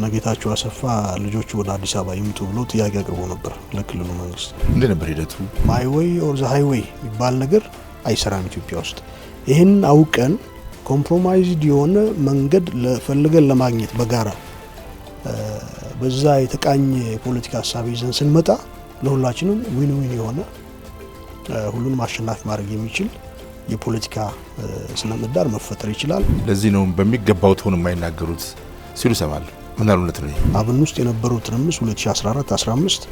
ነጌታቸው አሰፋ ልጆቹ ወደ አዲስ አበባ ይምጡ ብሎ ጥያቄ አቅርቦ ነበር ለክልሉ መንግስት። እንዴ ነበር ሂደቱ? ማይ ዌይ ኦር ዘ ሃይዌይ የሚባል ነገር አይሰራም ኢትዮጵያ ውስጥ። ይህን አውቀን ኮምፕሮማይዝድ የሆነ መንገድ ለፈልገን ለማግኘት በጋራ በዛ የተቃኘ የፖለቲካ ሀሳብ ይዘን ስንመጣ ለሁላችንም ዊን ዊን የሆነ ሁሉንም አሸናፊ ማድረግ የሚችል የፖለቲካ ስነ ምህዳር መፈጠር ይችላል። ለዚህ ነው በሚገባው ተሆነ የማይናገሩት ሲሉ ሰማል። ምን አሉነት ነው? አብን ውስጥ የነበረው ትርምስ 2014-15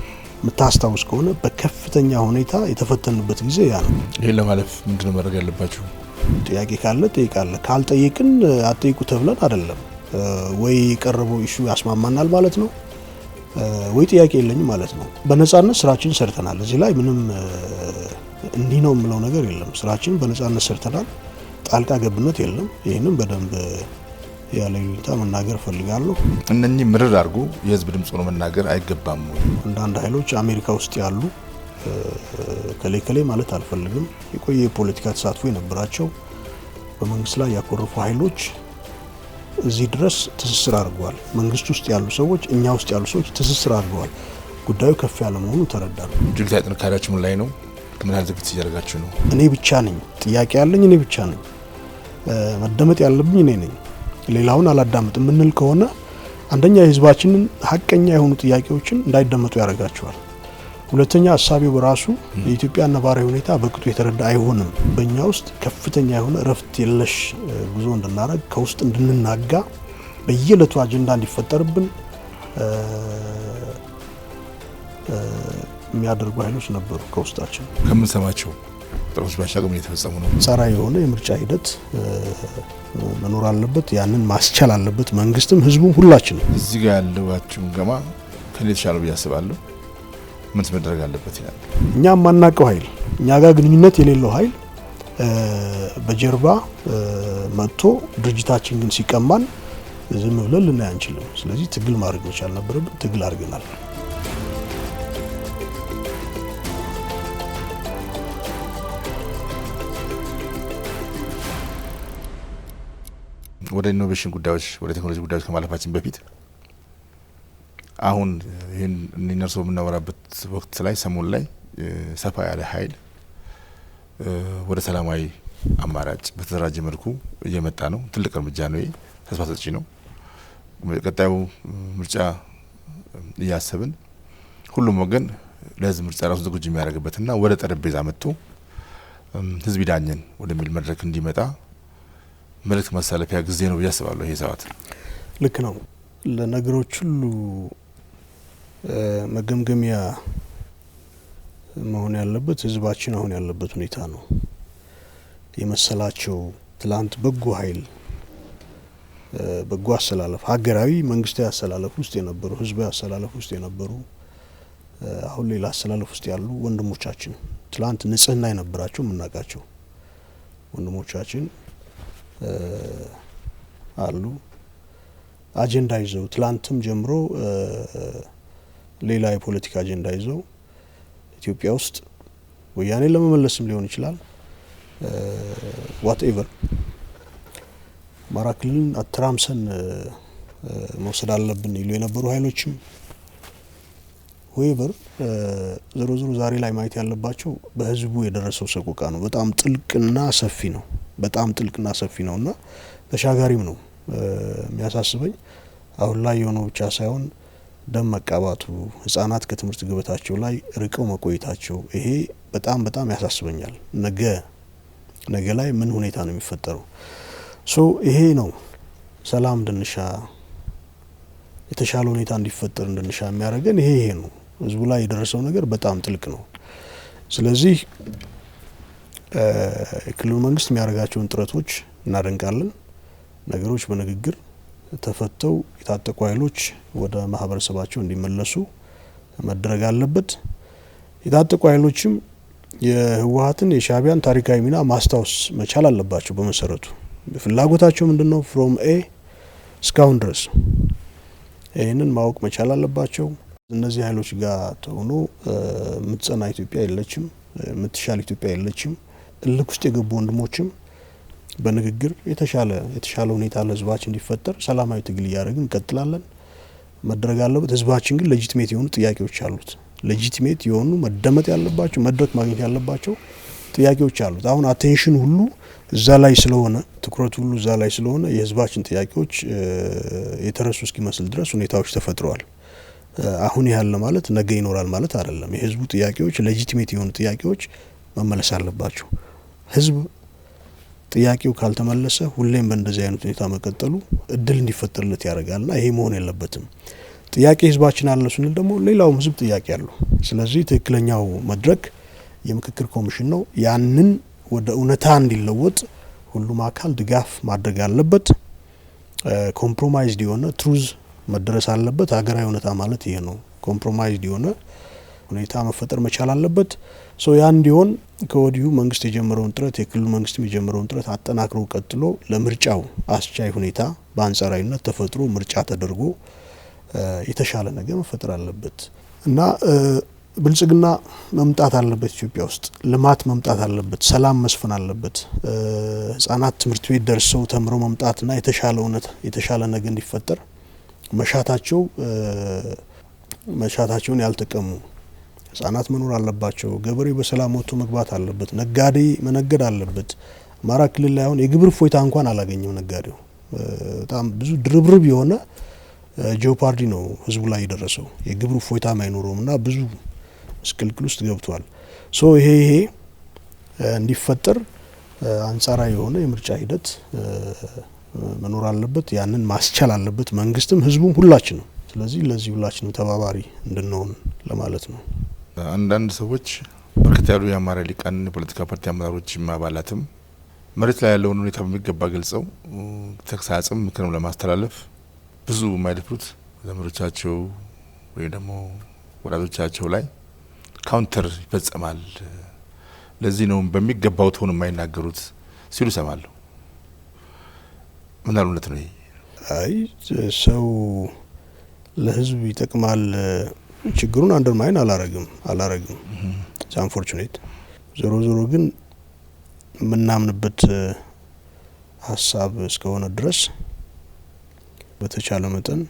ምታስታውስ ከሆነ በከፍተኛ ሁኔታ የተፈተነበት ጊዜ ያ ነው። ይሄን ለማለፍ ምንድነው ማድረግ ያለባችሁ? ጥያቄ ካለ ጠይቃለ፣ ካልጠየቅን አትጠይቁ ተብለን አይደለም። ወይ ቀርበው ኢሹ ያስማማናል ማለት ነው፣ ወይ ጥያቄ የለኝም ማለት ነው። በነጻነት ስራችን ሰርተናል። እዚህ ላይ ምንም እንዲህ ነው የምለው ነገር የለም። ስራችን በነጻነት ሰርተናል። ጣልቃ ገብነት የለም። ይሄንን በደንብ ያለ ይሉኝታ መናገር ፈልጋለሁ። እነኚህ ምርር አድርጎ የህዝብ ድምጽ ሆኖ መናገር አይገባም ወይ? አንዳንድ ኃይሎች አሜሪካ ውስጥ ያሉ ከሌ ማለት አልፈልግም፣ የቆየ የፖለቲካ ተሳትፎ የነበራቸው በመንግስት ላይ ያኮረፉ ኃይሎች እዚህ ድረስ ትስስር አድርገዋል። መንግስት ውስጥ ያሉ ሰዎች፣ እኛ ውስጥ ያሉ ሰዎች ትስስር አድርገዋል። ጉዳዩ ከፍ ያለ መሆኑ ተረዳን። ጅግታ ጥንካሬያችሁ ምን ላይ ነው? ምን ያህል ዝግጅት እያደረጋችሁ ነው? እኔ ብቻ ነኝ ጥያቄ ያለኝ፣ እኔ ብቻ ነኝ መደመጥ ያለብኝ እኔ ነኝ። ሌላውን አላዳምጥ የምንል ከሆነ አንደኛ የህዝባችንን ሀቀኛ የሆኑ ጥያቄዎችን እንዳይደመጡ ያደርጋቸዋል። ሁለተኛ ሀሳቢው በራሱ የኢትዮጵያ ነባራዊ ሁኔታ በቅጡ የተረዳ አይሆንም። በእኛ ውስጥ ከፍተኛ የሆነ እረፍት የለሽ ጉዞ እንድናረግ፣ ከውስጥ እንድንናጋ፣ በየዕለቱ አጀንዳ እንዲፈጠርብን የሚያደርጉ ኃይሎች ነበሩ ከውስጣችን። ከምንሰማቸው ጥሮች ባሻገር እየተፈጸሙ ነው። ጸራ የሆነ የምርጫ ሂደት መኖር አለበት። ያንን ማስቻል አለበት መንግስትም፣ ህዝቡም፣ ሁላችንም። እዚህ ጋር ያለዋችሁን ገማ ከኔ ተሻለ ብዬ አስባለሁ። ምን መደረግ አለበት ይላል? እኛ ማናቀው ኃይል፣ እኛ ጋር ግንኙነት የሌለው ኃይል በጀርባ መጥቶ ድርጅታችን ግን ሲቀማን ዝም ብለን ልናይ አንችልም። ስለዚህ ትግል ማድረግ መቻል ነበረብን። ትግል አድርገናል። ወደ ኢኖቬሽን ጉዳዮች፣ ወደ ቴክኖሎጂ ጉዳዮች ከማለፋችን በፊት አሁን ይሄን እነርሱ የምናወራበት ወቅት ላይ ሰሞን ላይ ሰፋ ያለ ኃይል ወደ ሰላማዊ አማራጭ በተደራጀ መልኩ እየመጣ ነው። ትልቅ እርምጃ ነው። ይሄ ተስፋ ሰጪ ነው። ቀጣዩ ምርጫ እያሰብን ሁሉም ወገን ለህዝብ ምርጫ ራሱ ዝግጁ የሚያደርግበትና ወደ ጠረጴዛ መጥቶ ህዝብ ይዳኘን ወደሚል መድረክ እንዲመጣ መልእክት ማሳለፊያ ጊዜ ነው ብዬ አስባለሁ። ይሄ ሰዓት ልክ ነው። ለነገሮች ሁሉ መገምገሚያ መሆን ያለበት ህዝባችን አሁን ያለበት ሁኔታ ነው። የመሰላቸው ትላንት በጎ ኃይል፣ በጎ አሰላለፍ፣ ሀገራዊ መንግስታዊ አሰላለፍ ውስጥ የነበሩ፣ ህዝባዊ አሰላለፍ ውስጥ የነበሩ፣ አሁን ሌላ አሰላለፍ ውስጥ ያሉ ወንድሞቻችን፣ ትላንት ንጽህና የነበራቸው የምናውቃቸው ወንድሞቻችን አሉ። አጀንዳ ይዘው ትላንትም ጀምሮ ሌላ የፖለቲካ አጀንዳ ይዘው ኢትዮጵያ ውስጥ ወያኔ ለመመለስም ሊሆን ይችላል ዋትኤቨር አማራ ክልልን አትራምሰን መውሰድ አለብን ይሉ የነበሩ ኃይሎችም ሆይቨር ዞሮ ዛሬ ላይ ማየት ያለባቸው በህዝቡ የደረሰው ሰቆቃ ነው። በጣም ጥልቅና ሰፊ ነው። በጣም ጥልቅና ሰፊ ነውና ተሻጋሪም ነው። የሚያሳስበኝ አሁን ላይ የሆነው ብቻ ሳይሆን ደም መቃባቱ፣ ህጻናት ከትምህርት ገበታቸው ላይ ርቀው መቆየታቸው፣ ይሄ በጣም በጣም ያሳስበኛል። ነገ ላይ ምን ሁኔታ ነው የሚፈጠረው? ይሄ ነው ሰላም እንድንሻ፣ የተሻለ ሁኔታ እንዲፈጠር እንድንሻ የሚያደርገን ይሄ ነው። ህዝቡ ላይ የደረሰው ነገር በጣም ጥልቅ ነው። ስለዚህ የክልሉ መንግስት የሚያደርጋቸውን ጥረቶች እናደንቃለን። ነገሮች በንግግር ተፈተው የታጠቁ ኃይሎች ወደ ማህበረሰባቸው እንዲመለሱ መደረግ አለበት። የታጠቁ ኃይሎችም የህወሓትን የሻዕቢያን ታሪካዊ ሚና ማስታወስ መቻል አለባቸው። በመሰረቱ ፍላጎታቸው ምንድነው? ፍሮም ኤ እስካሁን ድረስ ይህንን ማወቅ መቻል አለባቸው። እነዚህ ኃይሎች ጋር ተሆኖ ምትጸና ኢትዮጵያ የለችም፣ ምትሻል ኢትዮጵያ የለችም። እልክ ውስጥ የገቡ ወንድሞችም በንግግር የተሻለ ሁኔታ ለህዝባችን እንዲፈጠር ሰላማዊ ትግል እያደረግን እንቀጥላለን። መድረግ አለበት። ህዝባችን ግን ሌጂቲሜት የሆኑ ጥያቄዎች አሉት። ሌጂቲሜት የሆኑ መደመጥ ያለባቸው መድረክ ማግኘት ያለባቸው ጥያቄዎች አሉት። አሁን አቴንሽን ሁሉ እዛ ላይ ስለሆነ ትኩረት ሁሉ እዛ ላይ ስለሆነ የህዝባችን ጥያቄዎች የተረሱ እስኪመስል ድረስ ሁኔታዎች ተፈጥረዋል። አሁን ያለ ማለት ነገ ይኖራል ማለት አይደለም። የህዝቡ ጥያቄዎች ሌጂቲሜት የሆኑ ጥያቄዎች መመለስ አለባቸው። ህዝብ ጥያቄው ካልተመለሰ ሁሌም በእንደዚህ አይነት ሁኔታ መቀጠሉ እድል እንዲፈጠርለት ያደርጋልና ይሄ መሆን የለበትም። ጥያቄ ህዝባችን አለ ስንል ደግሞ ሌላውም ህዝብ ጥያቄ አለው። ስለዚህ ትክክለኛው መድረክ የምክክር ኮሚሽን ነው። ያንን ወደ እውነታ እንዲለወጥ ሁሉም አካል ድጋፍ ማድረግ አለበት። ኮምፕሮማይዝድ የሆነ ትሩዝ መደረስ አለበት። ሀገራዊ እውነታ ማለት ይሄ ነው። ኮምፕሮማይዝድ የሆነ ሁኔታ መፈጠር መቻል አለበት። ያ እንዲሆን ከወዲሁ መንግስት የጀመረውን ጥረት የክልሉ መንግስትም የጀመረውን ጥረት አጠናክሮ ቀጥሎ ለምርጫው አስቻይ ሁኔታ በአንጻራዊነት ተፈጥሮ ምርጫ ተደርጎ የተሻለ ነገር መፈጠር አለበት እና ብልጽግና መምጣት አለበት። ኢትዮጵያ ውስጥ ልማት መምጣት አለበት። ሰላም መስፈን አለበት። ህጻናት ትምህርት ቤት ደርሰው ተምረው መምጣትና የተሻለ እውነት የተሻለ ነገር እንዲፈጠር መሻታቸውን ያልተቀሙ ህጻናት መኖር አለባቸው። ገበሬ በሰላም ወጥቶ መግባት አለበት። ነጋዴ መነገድ አለበት። አማራ ክልል ላይ አሁን የግብር ፎይታ እንኳን አላገኘም ነጋዴው። በጣም ብዙ ድርብርብ የሆነ ጂኦፓርዲ ነው ህዝቡ ላይ የደረሰው። የግብር ፎይታ ማይኖረውምና ብዙ ምስቅልቅል ውስጥ ገብቷል። ይሄ እንዲፈጠር አንጻራዊ የሆነ የምርጫ ሂደት መኖር አለበት። ያንን ማስቻል አለበት መንግስትም ህዝቡም ሁላችንም። ስለዚህ ለዚህ ሁላችንም ተባባሪ እንድንሆን ለማለት ነው። አንዳንድ ሰዎች በርከት ያሉ የአማራ ሊቃን የፖለቲካ ፓርቲ አመራሮችም አባላትም መሬት ላይ ያለውን ሁኔታ በሚገባ ገልጸው ተግሳጽም ምክርም ለማስተላለፍ ብዙ የማይደፍሩት ዘመዶቻቸው ወይ ደግሞ ወላጆቻቸው ላይ ካውንተር ይፈጸማል፣ ለዚህ ነው በሚገባው ተሆን የማይናገሩት ሲሉ ሰማለሁ። ምን አሉነት ነው? አይ ሰው ለህዝብ ይጠቅማል ችግሩን አንደርማይን አላረግም አንፎርቹኔት ዞሮ ግን ምናምንበት ሀሳብ እስከሆነ ድረስ በተቻለ መጠን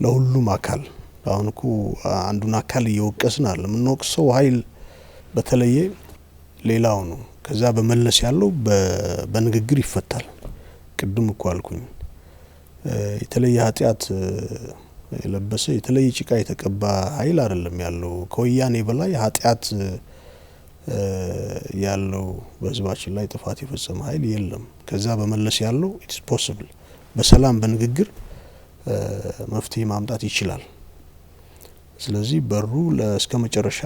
ለሁሉም አካል አሁን እኮ አንዱን አካል እየወቀስን አለ ምንወቅሰው ኃይል በተለየ ሌላው ነው። ከዛ በመለስ ያለው በንግግር ይፈታል። ቅድም እኮ አልኩኝ የተለየ ኃጢአት የለበሰ የተለየ ጭቃ የተቀባ ኃይል አይደለም ያለው። ከወያኔ በላይ ኃጢአት ያለው በህዝባችን ላይ ጥፋት የፈጸመ ኃይል የለም። ከዛ በመለስ ያለው ኢትስ ፖሲብል በሰላም በንግግር መፍትሄ ማምጣት ይችላል። ስለዚህ በሩ እስከ መጨረሻ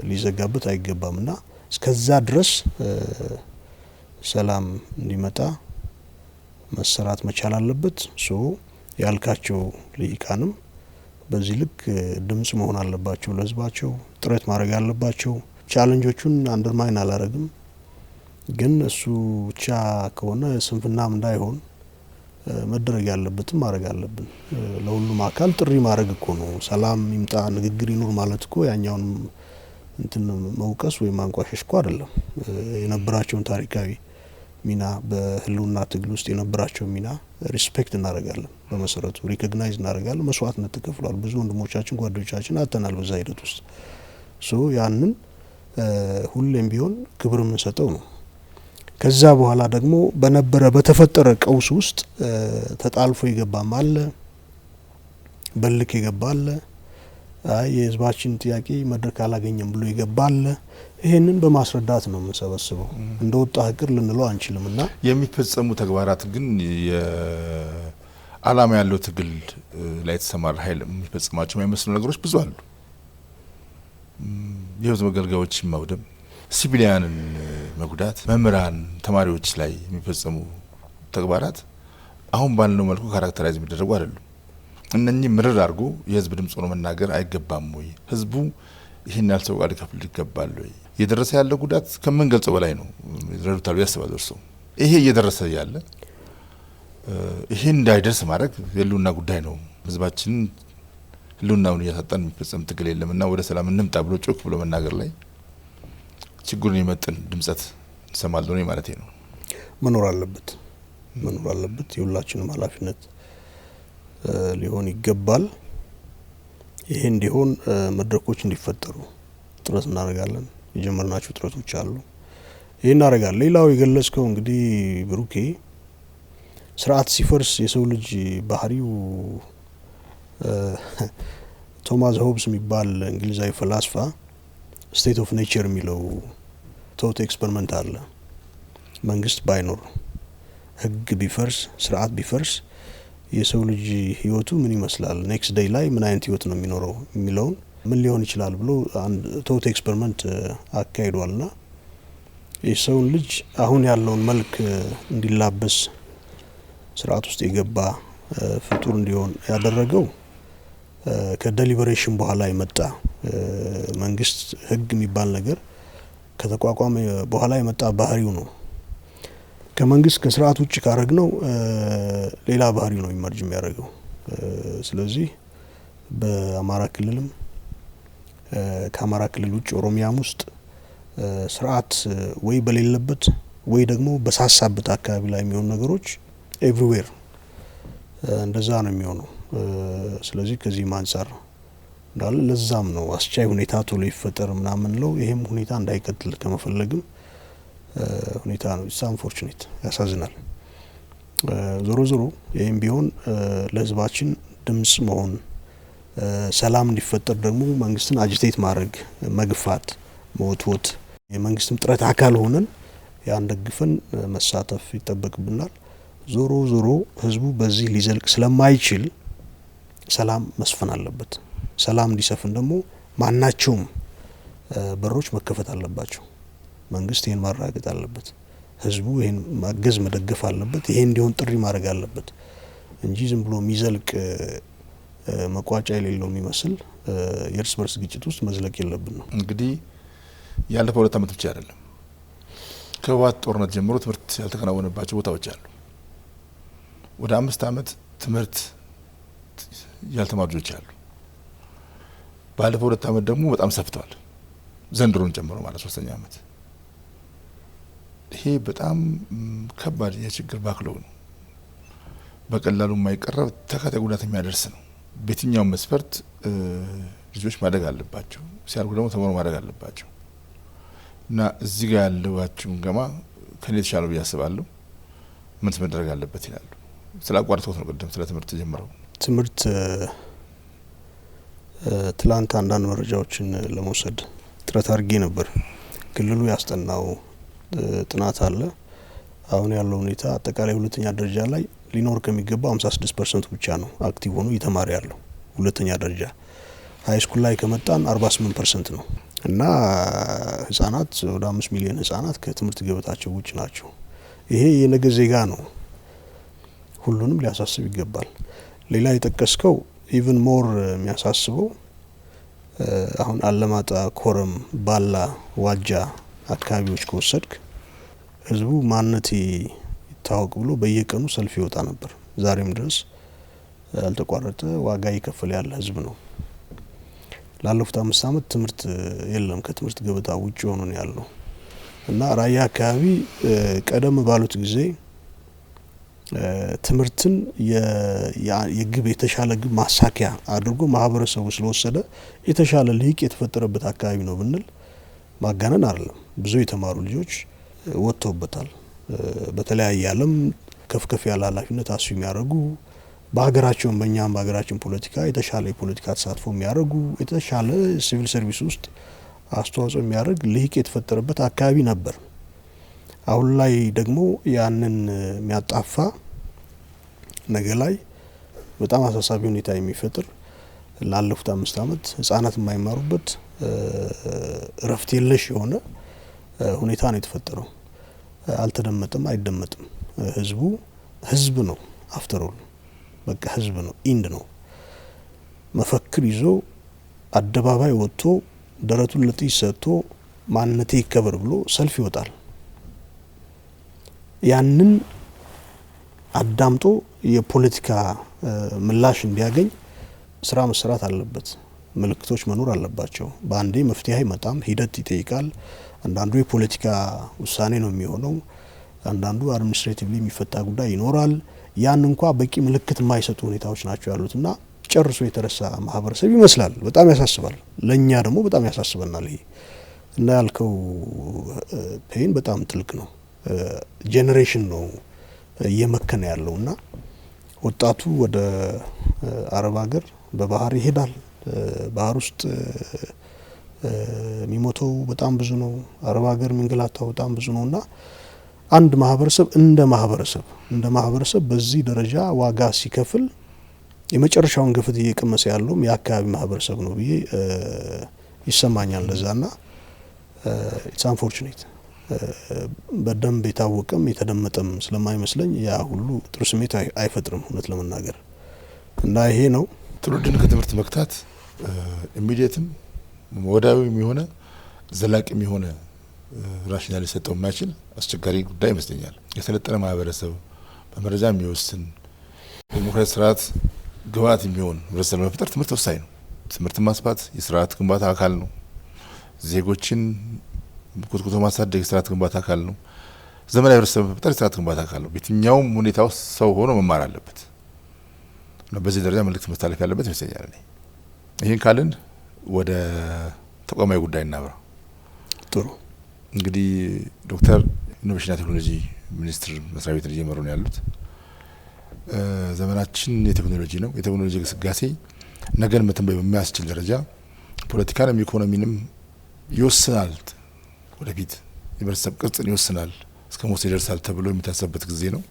ሊዘጋበት አይገባምና እስከዛ ድረስ ሰላም እንዲመጣ መሰራት መቻል አለበት። ያልካቸው ልሂቃንም በዚህ ልክ ድምጽ መሆን አለባቸው። ለህዝባቸው ጥረት ማድረግ አለባቸው። ቻሌንጆቹን አንደርማይን አላረግም፣ ግን እሱ ብቻ ከሆነ ስንፍናም እንዳይሆን መደረግ ያለበትም ማድረግ አለብን። ለሁሉም አካል ጥሪ ማድረግ እኮ ነው። ሰላም ይምጣ ንግግር ይኑር ማለት እኮ ያኛውን እንትን መውቀስ ወይ ማንቋሸሽ እኮ አይደለም። የነበራቸውን ታሪካዊ ሚና በህልውና ትግል ውስጥ የነበራቸው ሚና ሪስፔክት እናደርጋለን። በመሰረቱ ሪኮግናይዝ እናደርጋለን። መስዋዕትነት ተከፍሏል። ብዙ ወንድሞቻችን ጓዶቻችን አተናል በዛ ሂደት ውስጥ ያንን ሁሌም ቢሆን ክብር የምንሰጠው ነው። ከዛ በኋላ ደግሞ በተፈጠረ ቀውስ ውስጥ ተጣልፎ ይገባም አለ፣ በልክ ይገባል። የህዝባችን ጥያቄ መድረክ አላገኘም ብሎ ይገባል። ይሄንን በማስረዳት ነው የምንሰበስበው። እንደወጣ ህቅር ልንለው አንችልምና የሚፈጸሙ ተግባራት ግን የዓላማ ያለው ትግል ላይ ተሰማራ ኃይል የሚፈጽማቸው የማይመስሉ ነገሮች ብዙ አሉ። የህዝብ መገልገያዎች ማውደም፣ ሲቪሊያንን መጉዳት፣ መምህራን ተማሪዎች ላይ የሚፈጸሙ ተግባራት አሁን ባልነው መልኩ ካራክተራይዝ የሚደረጉ አይደሉም። እነኚህ ምርር አድርጎ የህዝብ ድምጽ ሆኖ መናገር አይገባም ወይ? ህዝቡ ይህን ያልሰው ቃል ከፍል ይገባል ወይ? እየደረሰ ያለው ጉዳት ከምን ገልጸው በላይ ነው። ይረዱታል ያስባሉ እርሶ? ይሄ እየደረሰ ያለ ይሄ እንዳይደርስ ማድረግ የህልውና ጉዳይ ነው። ህዝባችን ህልውናውን እያሳጣን የሚፈጸም ትግል የለምና ወደ ሰላም እንምጣ ብሎ ጮክ ብሎ መናገር ላይ ችግሩን ይመጥን ድምጸት እንሰማለን ማለት ነው። መኖር አለበት የሁላችንም ኃላፊነት ሊሆን ይገባል። ይሄ እንዲሆን መድረኮች እንዲፈጠሩ ጥረት እናደርጋለን። የጀመርናቸው ጥረቶች አሉ። ይሄ እናደርጋለን። ሌላው የገለጽከው እንግዲህ ብሩኬ ስርዓት ሲፈርስ የሰው ልጅ ባህሪው ቶማስ ሆብስ የሚባል እንግሊዛዊ ፈላስፋ ስቴት ኦፍ ኔቸር የሚለው ቶት ኤክስፐሪመንት አለ። መንግስት ባይኖር፣ ህግ ቢፈርስ፣ ስርዓት ቢፈርስ የሰው ልጅ ህይወቱ ምን ይመስላል፣ ኔክስት ዴይ ላይ ምን አይነት ህይወት ነው የሚኖረው የሚለውን ምን ሊሆን ይችላል ብሎ አንድ ቶት ኤክስፐሪመንት አካሂዷልና የሰውን ልጅ አሁን ያለውን መልክ እንዲላበስ ስርዓት ውስጥ የገባ ፍጡር እንዲሆን ያደረገው ከዴሊበሬሽን በኋላ የመጣ መንግስት ህግ የሚባል ነገር ከተቋቋመ በኋላ የመጣ ባህሪው ነው። ከመንግስት ከስርዓት ውጭ ካረግነው ሌላ ባህሪ ነው ኢመርጅ የሚያደርገው። ስለዚህ በአማራ ክልልም ከአማራ ክልል ውጭ ኦሮሚያም ውስጥ ስርዓት ወይ በሌለበት ወይ ደግሞ በሳሳበት አካባቢ ላይ የሚሆኑ ነገሮች ኤቭሪዌር እንደዛ ነው የሚሆነው። ስለዚህ ከዚህ አንፃር እንዳለ ለዛም ነው አስቻይ ሁኔታ ቶሎ ይፈጠር ምናምን ነው። ይሄም ሁኔታ እንዳይቀጥል ከመፈለግም ሁኔታ ነው። አንፎርቹኔት ያሳዝናል። ዞሮ ዞሮ ይሄም ቢሆን ለህዝባችን ድምጽ መሆን፣ ሰላም እንዲፈጠር ደግሞ መንግስትን አጂቴት ማድረግ፣ መግፋት፣ መወትወት የመንግስትም ጥረት አካል ሆነን ያን ደግፈን መሳተፍ ይጠበቅብናል። ዞሮ ዞሮ ህዝቡ በዚህ ሊዘልቅ ስለማይችል ሰላም መስፈን አለበት። ሰላም እንዲሰፍን ደግሞ ማናቸውም በሮች መከፈት አለባቸው። መንግስት ይሄን ማረጋገጥ አለበት። ህዝቡ ይሄን ማገዝ መደገፍ አለበት። ይሄን እንዲሆን ጥሪ ማድረግ አለበት እንጂ ዝም ብሎ የሚዘልቅ መቋጫ የሌለው የሚመስል የእርስ በርስ ግጭት ውስጥ መዝለቅ የለብን ነው። እንግዲህ ያለፈው 2 አመት ብቻ አይደለም፣ ከህወሓት ጦርነት ጀምሮ ትምህርት ያልተከናወነባቸው ቦታዎች አሉ። ወደ 5 አመት ትምህርት ያልተማሩ ልጆች አሉ። ባለፈው 2 አመት ደግሞ በጣም ሰፍቷል፣ ዘንድሮን ጨምሮ ማለት 3ኛ አመት። ይሄ በጣም ከባድ የችግር ባክሎግ ነው። በቀላሉ የማይቀረብ ተከታታይ ጉዳት የሚያደርስ ነው። በየትኛውም መስፈርት ልጆች ማደግ አለባቸው፣ ሲያርጉ ደግሞ ተመሮ ማደግ አለባቸው እና እዚህ ጋር ያለዋችሁን ገማ ከኔ ተሻለ ብዬ አስባለሁ። ምን መደረግ አለበት ይላሉ። ስለ አቋርጦት ነው ቀደም ስለ ትምህርት ጀምረው ትምህርት ትላንት አንዳንድ መረጃዎችን ለመውሰድ ጥረት አድርጌ ነበር። ክልሉ ያስጠናው ጥናት አለ። አሁን ያለው ሁኔታ አጠቃላይ ሁለተኛ ደረጃ ላይ ሊኖር ከሚገባው 56% ብቻ ነው አክቲቭ ሆኖ እየተማረ ያለው ሁለተኛ ደረጃ። ሃይ ስኩል ላይ ከመጣን 48% ነው እና ህጻናት ወደ 5 ሚሊዮን ህጻናት ከትምህርት ገበታቸው ውጭ ናቸው። ይሄ የነገ ዜጋ ነው። ሁሉንም ሊያሳስብ ይገባል። ሌላ የጠቀስከው ኢቭን ሞር የሚያሳስበው አሁን አለማጣ፣ ኮረም፣ ባላ፣ ዋጃ አካባቢዎች ከወሰድክ ህዝቡ ማንነቴ ይታወቅ ብሎ በየቀኑ ሰልፍ ይወጣ ነበር። ዛሬም ድረስ ያልተቋረጠ ዋጋ እየከፈለ ያለ ህዝብ ነው። ላለፉት 5 አመት ትምህርት የለም፣ ከትምህርት ገበታ ውጭ ሆኖ ነው ያለው እና ራያ አካባቢ ቀደም ባሉት ጊዜ ትምህርትን የግብ የተሻለ ግብ ማሳኪያ አድርጎ ማህበረሰቡ ስለወሰደ የተሻለ ልሂቅ የተፈጠረበት አካባቢ ነው ብንል ማጋነን አይደለም። ብዙ የተማሩ ልጆች ወጥተውበታል። በተለያየ ዓለም ከፍ ያለ ኃላፊነት አሱ የሚያደርጉ በሀገራቸውም በእኛም በሀገራችን ፖለቲካ የተሻለ የፖለቲካ ተሳትፎ የሚያደርጉ የተሻለ ሲቪል ሰርቪስ ውስጥ አስተዋጽኦ የሚያደርግ ልሂቅ የተፈጠረበት አካባቢ ነበር። አሁን ላይ ደግሞ ያንን የሚያጣፋ ነገ ላይ በጣም አሳሳቢ ሁኔታ የሚፈጥር ላለፉት 5 አመት ህጻናት የማይማሩበት እረፍት የለሽ የሆነ ሁኔታ ነው የተፈጠረው። አልተደመጠም፣ አይደመጥም። ህዝብ ነው አፍተር ኦል በቃ ህዝብ ነው፣ ኢንድ ነው። መፈክር ይዞ አደባባይ ወጥቶ ደረቱን ለጥይት ሰጥቶ ማንነቴ ይከበር ብሎ ሰልፍ ይወጣል። ያንን አዳምጦ የፖለቲካ ምላሽ እንዲያገኝ ስራ መስራት አለበት። ምልክቶች መኖር አለባቸው። በአንዴ መፍትሄ አይመጣም፣ ሂደት ይጠይቃል። አንዳንዱ የፖለቲካ ውሳኔ ነው የሚሆነው፣ አንዳንዱ አድሚኒስትሬቲቭሊ የሚፈታ ጉዳይ ይኖራል። ያን እንኳ በቂ ምልክት የማይሰጡ ሁኔታዎች ናቸው ያሉትና ጨርሶ የተረሳ ማህበረሰብ ይመስላል። በጣም ያሳስባል። ለኛ ደግሞ በጣም ያሳስበናል ይሄ እና ያልከው ፔን በጣም ጥልቅ ነው። ጄኔሬሽን ነው እየመከነ ያለውና ወጣቱ ወደ አረብ ሀገር በባህር ይሄዳል። ባህር ውስጥ የሚሞተው በጣም ብዙ ነው። አረብ ሀገር የሚንገላታው በጣም ብዙ ነውና አንድ ማህበረሰብ እንደ ማህበረሰብ በዚህ ደረጃ ዋጋ ሲከፍል የመጨረሻውን ግፍት እየቀመሰ ያለውም የአካባቢ ማህበረሰብ ነው ብዬ ይሰማኛል። ለዛና ኢትስ አንፎርቹኔት በደንብ የታወቀም የተደመጠም ስለማይመስለኝ ያ ሁሉ ጥሩ ስሜት አይፈጥርም እውነት ለመናገር እና ይሄ ነው ትውልድን ከትምህርት መክታት ኢሚዲየትም ወዳዊም የሆነ ዘላቂም የሆነ ራሽናል ሊሰጠው የማይችል አስቸጋሪ ጉዳይ ይመስለኛል። የሰለጠነ ማህበረሰብ በመረጃ የሚወስን ዲሞክራሲ ስርዓት ግብዓት የሚሆን ህብረተሰብ ለመፍጠር ትምህርት ወሳኝ ነው። ትምህርት ማስፋት የስርዓት ግንባታ አካል ነው። ዜጎችን ኮትኩቶ ማሳደግ የስርዓት ግንባታ አካል ነው። ዘመናዊ ህብረተሰብ መፍጠር የስርዓት ግንባታ አካል ነው። በየትኛውም ሁኔታ ውስጥ ሰው ሆኖ መማር አለበት እና በዚህ ደረጃ መልእክት መስተላለፍ ያለበት ይመስለኛል። ይህን ካልን ወደ ተቋማዊ ጉዳይ እናብራ። ጥሩ እንግዲህ ዶክተር ኢኖቬሽንና ቴክኖሎጂ ሚኒስትር መስሪያ ቤት እየመሩ ነው ያሉት። ዘመናችን የቴክኖሎጂ ነው። የቴክኖሎጂ ግስጋሴ ነገን መተንበይ በሚያስችል ደረጃ ፖለቲካንም ኢኮኖሚንም ይወስናል። ወደፊት የህብረተሰብ ቅርጽን ይወስናል፣ እስከ ሞት ይደርሳል ተብሎ የሚታሰብበት ጊዜ ነው።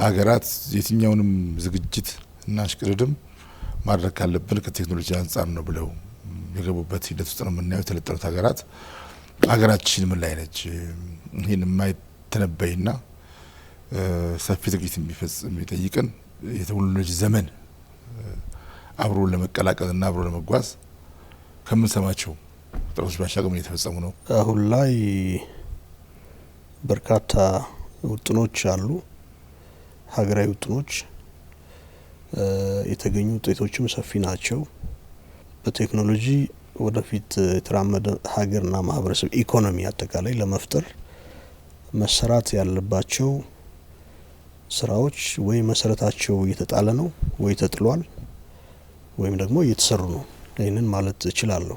ሀገራት የትኛውንም ዝግጅት እና እሽቅድድም ማድረግ ካለብን ከቴክኖሎጂ አንጻር ነው ብለው የገቡበት ሂደት ውስጥ ነው የምናየው። የተለጠኑት ሀገራችን ምን ላይ ነች? ይህን የማይተነበይና ሰፊ ዝግጅት የሚጠይቅን የቴክኖሎጂ ዘመን አብሮ ለመቀላቀልና አብሮ ለመጓዝ ከምንሰማቸው ጥረቶች ባሻገር ምን እየተፈጸሙ ነው? አሁን ላይ በርካታ ውጥኖች አሉ። ሀገራዊ ውጥኖች የተገኙ ውጤቶችም ሰፊ ናቸው። በቴክኖሎጂ ወደፊት የተራመደ ሀገርና ማህበረሰብ ኢኮኖሚ አጠቃላይ ለመፍጠር መሰራት ያለባቸው ስራዎች ወይ መሰረታቸው እየተጣለ ነው ወይ ተጥሏል ወይም ደግሞ እየተሰሩ ነው። ይህንን ማለት እችላለሁ።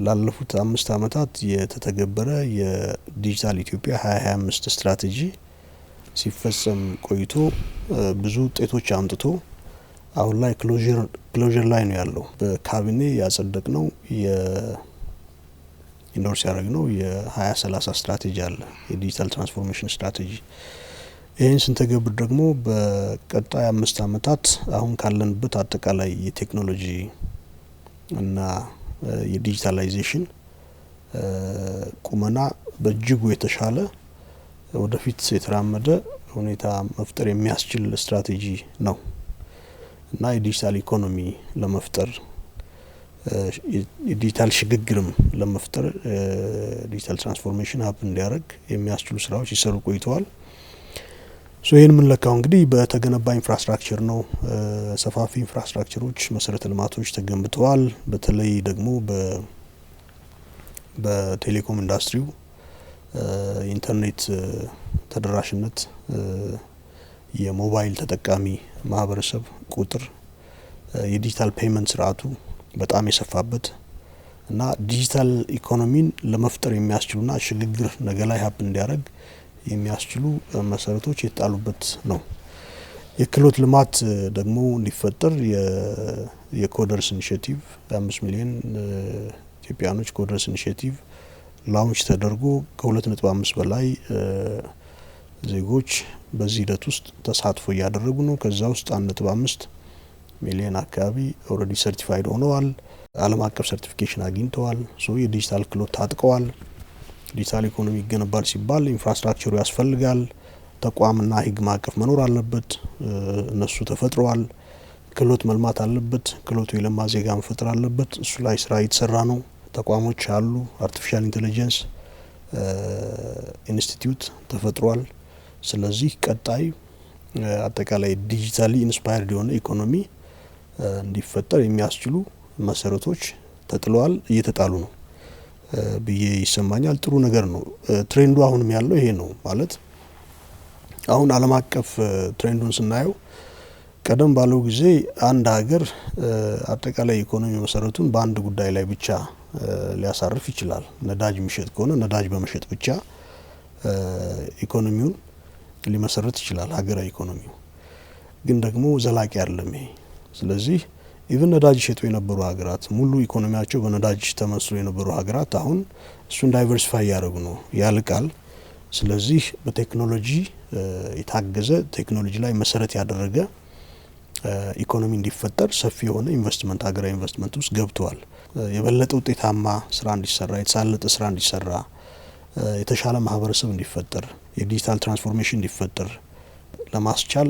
ላለፉት 5 አመታት የተተገበረ የዲጂታል ኢትዮጵያ 2025 ስትራቴጂ ሲፈጸም ቆይቶ ብዙ ውጤቶች አምጥቶ አሁን ላይ ክሎዥር ላይ ነው ያለው። በካቢኔ ያጸደቅነው ኢንዶርስ ያደረግነው የ2030 ስትራቴጂ አለ፣ የዲጂታል ትራንስፎርሜሽን ስትራቴጂ። ይህን ስንተገብር ደግሞ በቀጣይ 5 አመታት አሁን ካለንበት አጠቃላይ የቴክኖሎጂ እና የዲጂታላይዜሽን ቁመና በእጅጉ የተሻለ ወደፊት የተራመደ ሁኔታ መፍጠር የሚያስችል ስትራቴጂ ነው እና የዲጂታል ኢኮኖሚ ለመፍጠር የዲጂታል ሽግግርም ለመፍጠር ዲጂታል ትራንስፎርሜሽን ሀብ እንዲያደርግ የሚያስችሉ ስራዎች ይሰሩ ቆይተዋል። ይህን የምንለካው እንግዲህ በተገነባ ኢንፍራስትራክቸር ነው። ሰፋፊ ኢንፍራስትራክቸሮች፣ መሰረተ ልማቶች ተገንብተዋል። በተለይ ደግሞ በቴሌኮም ኢንዱስትሪው ኢንተርኔት ተደራሽነት፣ የሞባይል ተጠቃሚ ማህበረሰብ ቁጥር፣ የዲጂታል ፔመንት ስርዓቱ በጣም የሰፋበት እና ዲጂታል ኢኮኖሚን ለመፍጠር የሚያስችሉና ሽግግር ነገ ላይ ሀብ እንዲያደርግ የሚያስችሉ መሰረቶች የተጣሉበት ነው። የክህሎት ልማት ደግሞ እንዲፈጠር የኮደርስ ኢኒሼቲቭ 5 ሚሊዮን ኢትዮጵያኖች ኮደርስ ኢኒሼቲቭ ላውንች ተደርጎ ከ2.5 በላይ ዜጎች በዚህ ሂደት ውስጥ ተሳትፎ እያደረጉ ነው። ከዛ ውስጥ 1.5 ሚሊዮን አካባቢ ኦልሬዲ ሰርቲፋይድ ሆነዋል። ዓለም አቀፍ ሰርቲፊኬሽን አግኝተዋል። የዲጂታል ክህሎት ታጥቀዋል። ዲጂታል ኢኮኖሚ ይገነባል ሲባል ኢንፍራስትራክቸሩ ያስፈልጋል። ተቋምና ህግ ማዕቀፍ መኖር አለበት። እነሱ ተፈጥረዋል። ክህሎት መልማት አለበት። ክህሎቱ የለማ ዜጋ መፈጠር አለበት። እሱ ላይ ስራ እየተሰራ ነው። ተቋሞች አሉ። አርቲፊሻል ኢንቴሊጀንስ ኢንስቲትዩት ተፈጥሯል። ስለዚህ ቀጣይ አጠቃላይ ዲጂታሊ ኢንስፓየርድ የሆነ ኢኮኖሚ እንዲፈጠር የሚያስችሉ መሰረቶች ተጥለዋል፣ እየተጣሉ ነው ብዬ ይሰማኛል። ጥሩ ነገር ነው። ትሬንዱ አሁንም ያለው ይሄ ነው ማለት አሁን ዓለም አቀፍ ትሬንዱን ስናየው ቀደም ባለው ጊዜ አንድ ሀገር አጠቃላይ ኢኮኖሚ መሰረቱን በአንድ ጉዳይ ላይ ብቻ ሊያሳርፍ ይችላል። ነዳጅ የሚሸጥ ከሆነ ነዳጅ በመሸጥ ብቻ ኢኮኖሚውን ሊመሰረት ይችላል ሀገራዊ ኢኮኖሚው። ግን ደግሞ ዘላቂ አይደለም ይሄ። ስለዚህ ኢቭን ነዳጅ ሸጡ የነበሩ ሀገራት ሙሉ ኢኮኖሚያቸው በነዳጅ ተመስሎ የነበሩ ሀገራት አሁን እሱን ዳይቨርሲፋይ ያደርጉ ነው ያልቃል። ስለዚህ በቴክኖሎጂ የታገዘ ቴክኖሎጂ ላይ መሰረት ያደረገ ኢኮኖሚ እንዲፈጠር ሰፊ የሆነ ኢንቨስትመንት ሀገራዊ ኢንቨስትመንት ውስጥ ገብተዋል። የበለጠ ውጤታማ ስራ እንዲሰራ፣ የተሳለጠ ስራ እንዲሰራ፣ የተሻለ ማህበረሰብ እንዲፈጠር፣ የዲጂታል ትራንስፎርሜሽን እንዲፈጠር ለማስቻል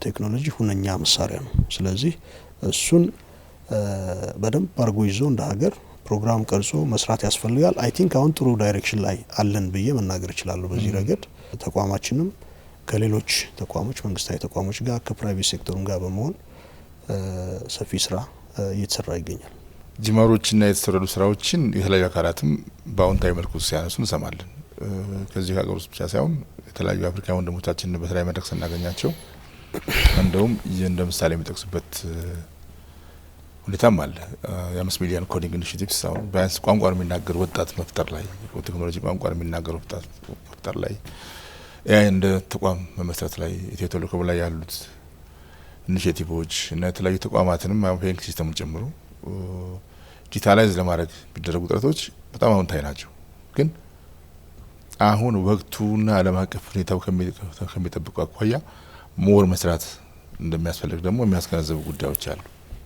ቴክኖሎጂ ሁነኛ መሳሪያ ነው። ስለዚህ እሱን በደንብ አድርጎ ይዞ እንደ ሀገር ፕሮግራም ቀርጾ መስራት ያስፈልጋል። አይ ቲንክ አሁን ጥሩ ዳይሬክሽን ላይ አለን ብዬ መናገር እችላለሁ። በዚህ ረገድ ተቋማችንም ከሌሎች ተቋሞች መንግስታዊ ተቋሞች ጋር ከፕራይቬት ሴክተሩም ጋር በመሆን ሰፊ ስራ እየተሰራ ይገኛል። ጅማሮችና የተሰረዱ ስራዎችን የተለያዩ አካላትም በአዎንታዊ መልኩ ሲያነሱ እንሰማለን። ከዚህ ሀገር ውስጥ ብቻ ሳይሆን የተለያዩ አፍሪካ ወንድሞቻችን በተለያዩ መድረክ ስናገኛቸው እንደውም እንደ ምሳሌ የሚጠቅሱበት ሁኔታም አለ። የ5 ሚሊዮን ኮዲንግ ኢኒሺቲቭስ አሁን ቢያንስ ቋንቋን የሚናገር ወጣት መፍጠር ላይ፣ ቴክኖሎጂ ቋንቋን የሚናገር ወጣት መፍጠር ላይ፣ ኤአይ እንደ ተቋም መመስረት ላይ፣ ኢትዮ ቴሌኮም ላይ ያሉት ኢኒሺቲቮች እና የተለያዩ ተቋማትንም ፔንክ ሲስተሙን ጨምሮ ዲጂታላይዝ ለማድረግ ቢደረጉ ጥረቶች በጣም አዎንታዊ ናቸው። ግን አሁን ወቅቱና ዓለም አቀፍ ሁኔታው ከሚጠብቁ አኳያ ሞር መስራት እንደሚያስፈልግ ደግሞ የሚያስገነዘቡ ጉዳዮች አሉ።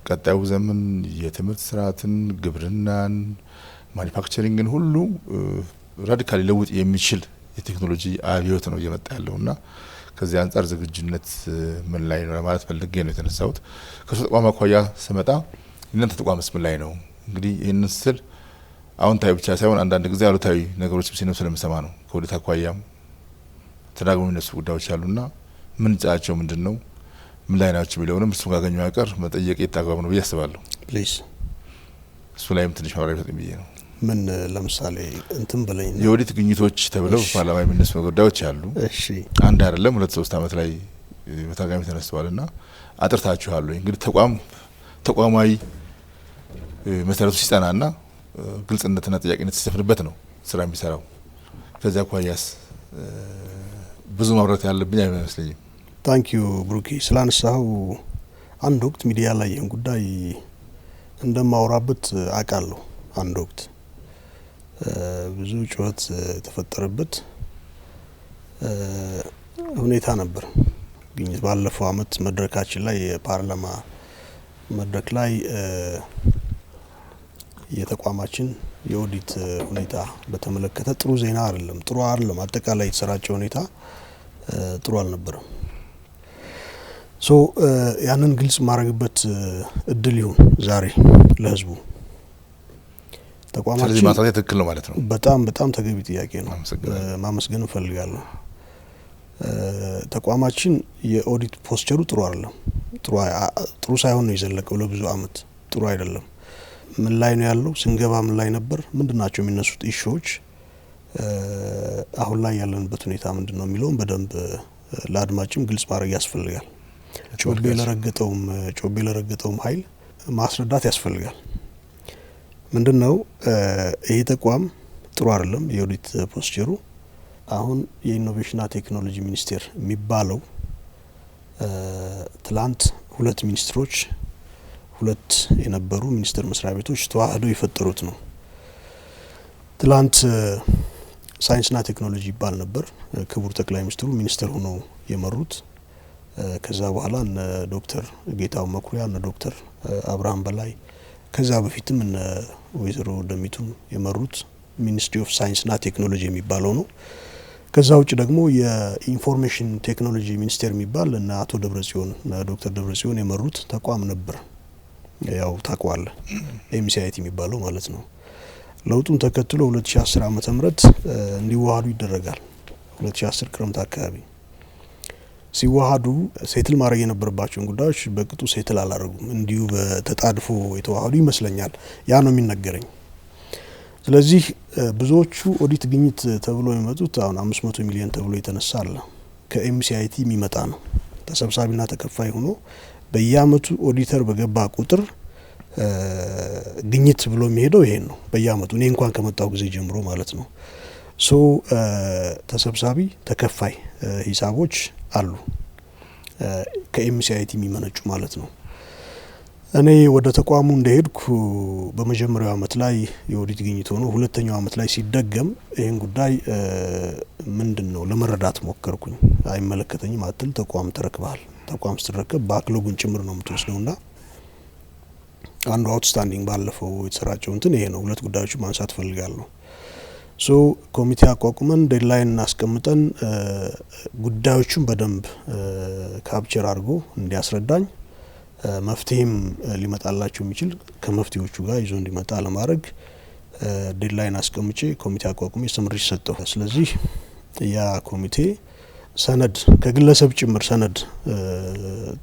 ቀጣዩ ዘመን የትምህርት ስርዓትን፣ ግብርናን፣ ማኒፋክቸሪንግን ሁሉ ራዲካሊ ለውጥ የሚችል የቴክኖሎጂ አብዮት ነው እየመጣ ያለውና ከዚህ አንጻር ዝግጁነት ምን ላይ ነው ለማለት ፈልጌ ነው የተነሳሁት። ከሱ ተቋም አኳያ ስመጣ እናንተ ተቋምስ ምን ላይ ነው? እንግዲህ ይህንን ስል አዎንታዊ ብቻ ሳይሆን አንዳንድ ጊዜ አሉታዊ ነገሮችም ሲነሱ ስለምሰማ ነው። ከወዲት አኳያም ተዳግሞ የሚነሱ ጉዳዮች አሉና ምን ጫቸው ምንድነው ምን ላይ ናቸው የሚለውንም እሱ ጋር ገኘው ያቀር መጠየቅ የታግባብ ነው ብዬ አስባለሁ። ፕሊዝ እሱ ላይም ትንሽ ማብራሪያ ሰጥኝ ብዬ ነው። ምን ለምሳሌ እንትን በለኝ የወዲት ግኝቶች ተብለው ፓርላማ የሚነሱ ጉዳዮች አሉ። እሺ አንድ አይደለም 2-3 አመት ላይ በታጋሚ ተነስተዋልና አጥርታችኋል ወይ? እንግዲህ ተቋማዊ መሰረቱ ሲጠናና ግልጽነትና ጥያቄነት ሲሰፍንበት ነው ስራ የሚሰራው። ከዛ አኳያስ ብዙ ማብራት ያለብኝ አይመስለኝም። ታንክ ዩ ብሩኪ ስላነሳው አንድ ወቅት ሚዲያ ላይ ይህን ጉዳይ እንደማወራበት አውቃለሁ። አንድ ወቅት ብዙ ጩኸት የተፈጠረበት ሁኔታ ነበር። ግኝት ባለፈው አመት መድረካችን ላይ የፓርላማ መድረክ ላይ የተቋማችን የኦዲት ሁኔታ በተመለከተ ጥሩ ዜና አይደለም፣ ጥሩ አይደለም። አጠቃላይ የተሰራጨው ሁኔታ ጥሩ አልነበረም። ያንን ግልጽ ማድረግበት እድል ይሁን ዛሬ ለህዝቡ። ተቋማችን ስለዚህ ማሳየት ትክክል ነው ማለት ነው። በጣም ተገቢ ጥያቄ ነው። ማመስገን እንፈልጋለን። ተቋማችን የኦዲት ፖስቸሩ ጥሩ አይደለም። ጥሩ ሳይሆን ነው የዘለቀው ለብዙ አመት። ጥሩ አይደለም። ምን ላይ ነው ያለው? ስንገባ ምን ላይ ነበር? ምንድናቸው የሚነሱት ኢሹዎች? አሁን ላይ ያለንበት ሁኔታ ምንድነው የሚለውን በደንብ ለአድማጭም ግልጽ ማድረግ ያስፈልጋል። ጮቤ ለረገጠውም ኃይል ማስረዳት ያስፈልጋል። ምንድነው ይሄ ተቋም ጥሩ አይደለም የኦዲት ፖስቸሩ። አሁን የኢኖቬሽንና ቴክኖሎጂ ሚኒስቴር የሚባለው ትላንት ሁለት ሚኒስትሮች ሁለት የነበሩ ሚኒስቴር መስሪያ ቤቶች ተዋህደው የፈጠሩት ነው። ትላንት ሳይንስና ቴክኖሎጂ ይባል ነበር። ክቡር ጠቅላይ ሚኒስትሩ ሚኒስትር ሆነው የመሩት። ከዛ በኋላ እነ ዶክተር ጌታው መኩሪያ እነ ዶክተር አብርሃም በላይ ከዛ በፊትም እነ ወይዘሮ ደሚቱ የመሩት ሚኒስትሪ ኦፍ ሳይንስና ቴክኖሎጂ የሚባለው ነው። ከዛ ውጭ ደግሞ የኢንፎርሜሽን ቴክኖሎጂ ሚኒስቴር የሚባል እና አቶ ደብረጽዮን እና ዶክተር ደብረጽዮን የመሩት ተቋም ነበር። ያው ታቋል ኤምሲአይቲ የሚባለው ማለት ነው። ለውጡን ተከትሎ 2010 ዓመተ ምህረት እንዲዋሃዱ ይደረጋል። 2010 ክረምት አካባቢ ሲዋሃዱ ሴትል ማድረግ የነበረባቸውን ጉዳዮች በቅጡ ሴትል አላደረጉም። እንዲሁ በተጣድፎ የተዋሃዱ ይመስለኛል። ያ ነው የሚነገረኝ። ስለዚህ ብዙዎቹ ኦዲት ግኝት ተብሎ የሚመጡት አሁን 500 ሚሊዮን ተብሎ የተነሳ አለ። ከኤምሲአይቲ የሚመጣ ነው። ተሰብሳቢና ተከፋይ ሆኖ በየአመቱ ኦዲተር በገባ ቁጥር ግኝት ብሎ የሚሄደው ይሄን ነው። በየአመቱ እኔ እንኳን ከመጣው ጊዜ ጀምሮ ማለት ነው። ሶ ተሰብሳቢ ተከፋይ ሂሳቦች አሉ ከኤምሲአይቲ የሚመነጩ ማለት ነው። እኔ ወደ ተቋሙ እንደሄድኩ በመጀመሪያው አመት ላይ የኦዲት ግኝት ሆኖ ሁለተኛው አመት ላይ ሲደገም ይሄን ጉዳይ ምንድነው ለመረዳት ሞከርኩኝ። አይመለከተኝም አትል ተቋም ተረክባል። ተቋም ስትረከብ ባክሎጉን ጭምር ነው የምትወስደውና አንዱ አውትስታንዲንግ ባለፈው የተሰራጨው እንትን ይሄ ነው። ሁለት ጉዳዮች ማንሳት ፈልጋለሁ። ሶ ኮሚቴ አቋቁመን ዴድላይን እናስቀምጠን ጉዳዮቹን በደንብ ካፕቸር አድርጎ እንዲያስረዳኝ መፍትሄም ሊመጣላቸው የሚችል ከመፍትሄዎቹ ጋር ይዞ እንዲመጣ ለማድረግ ዴድላይን አስቀምጬ ኮሚቴ አቋቁሜ ስምሪት ሰጠሁ። ስለዚህ ያ ኮሚቴ ሰነድ ከግለሰብ ጭምር ሰነድ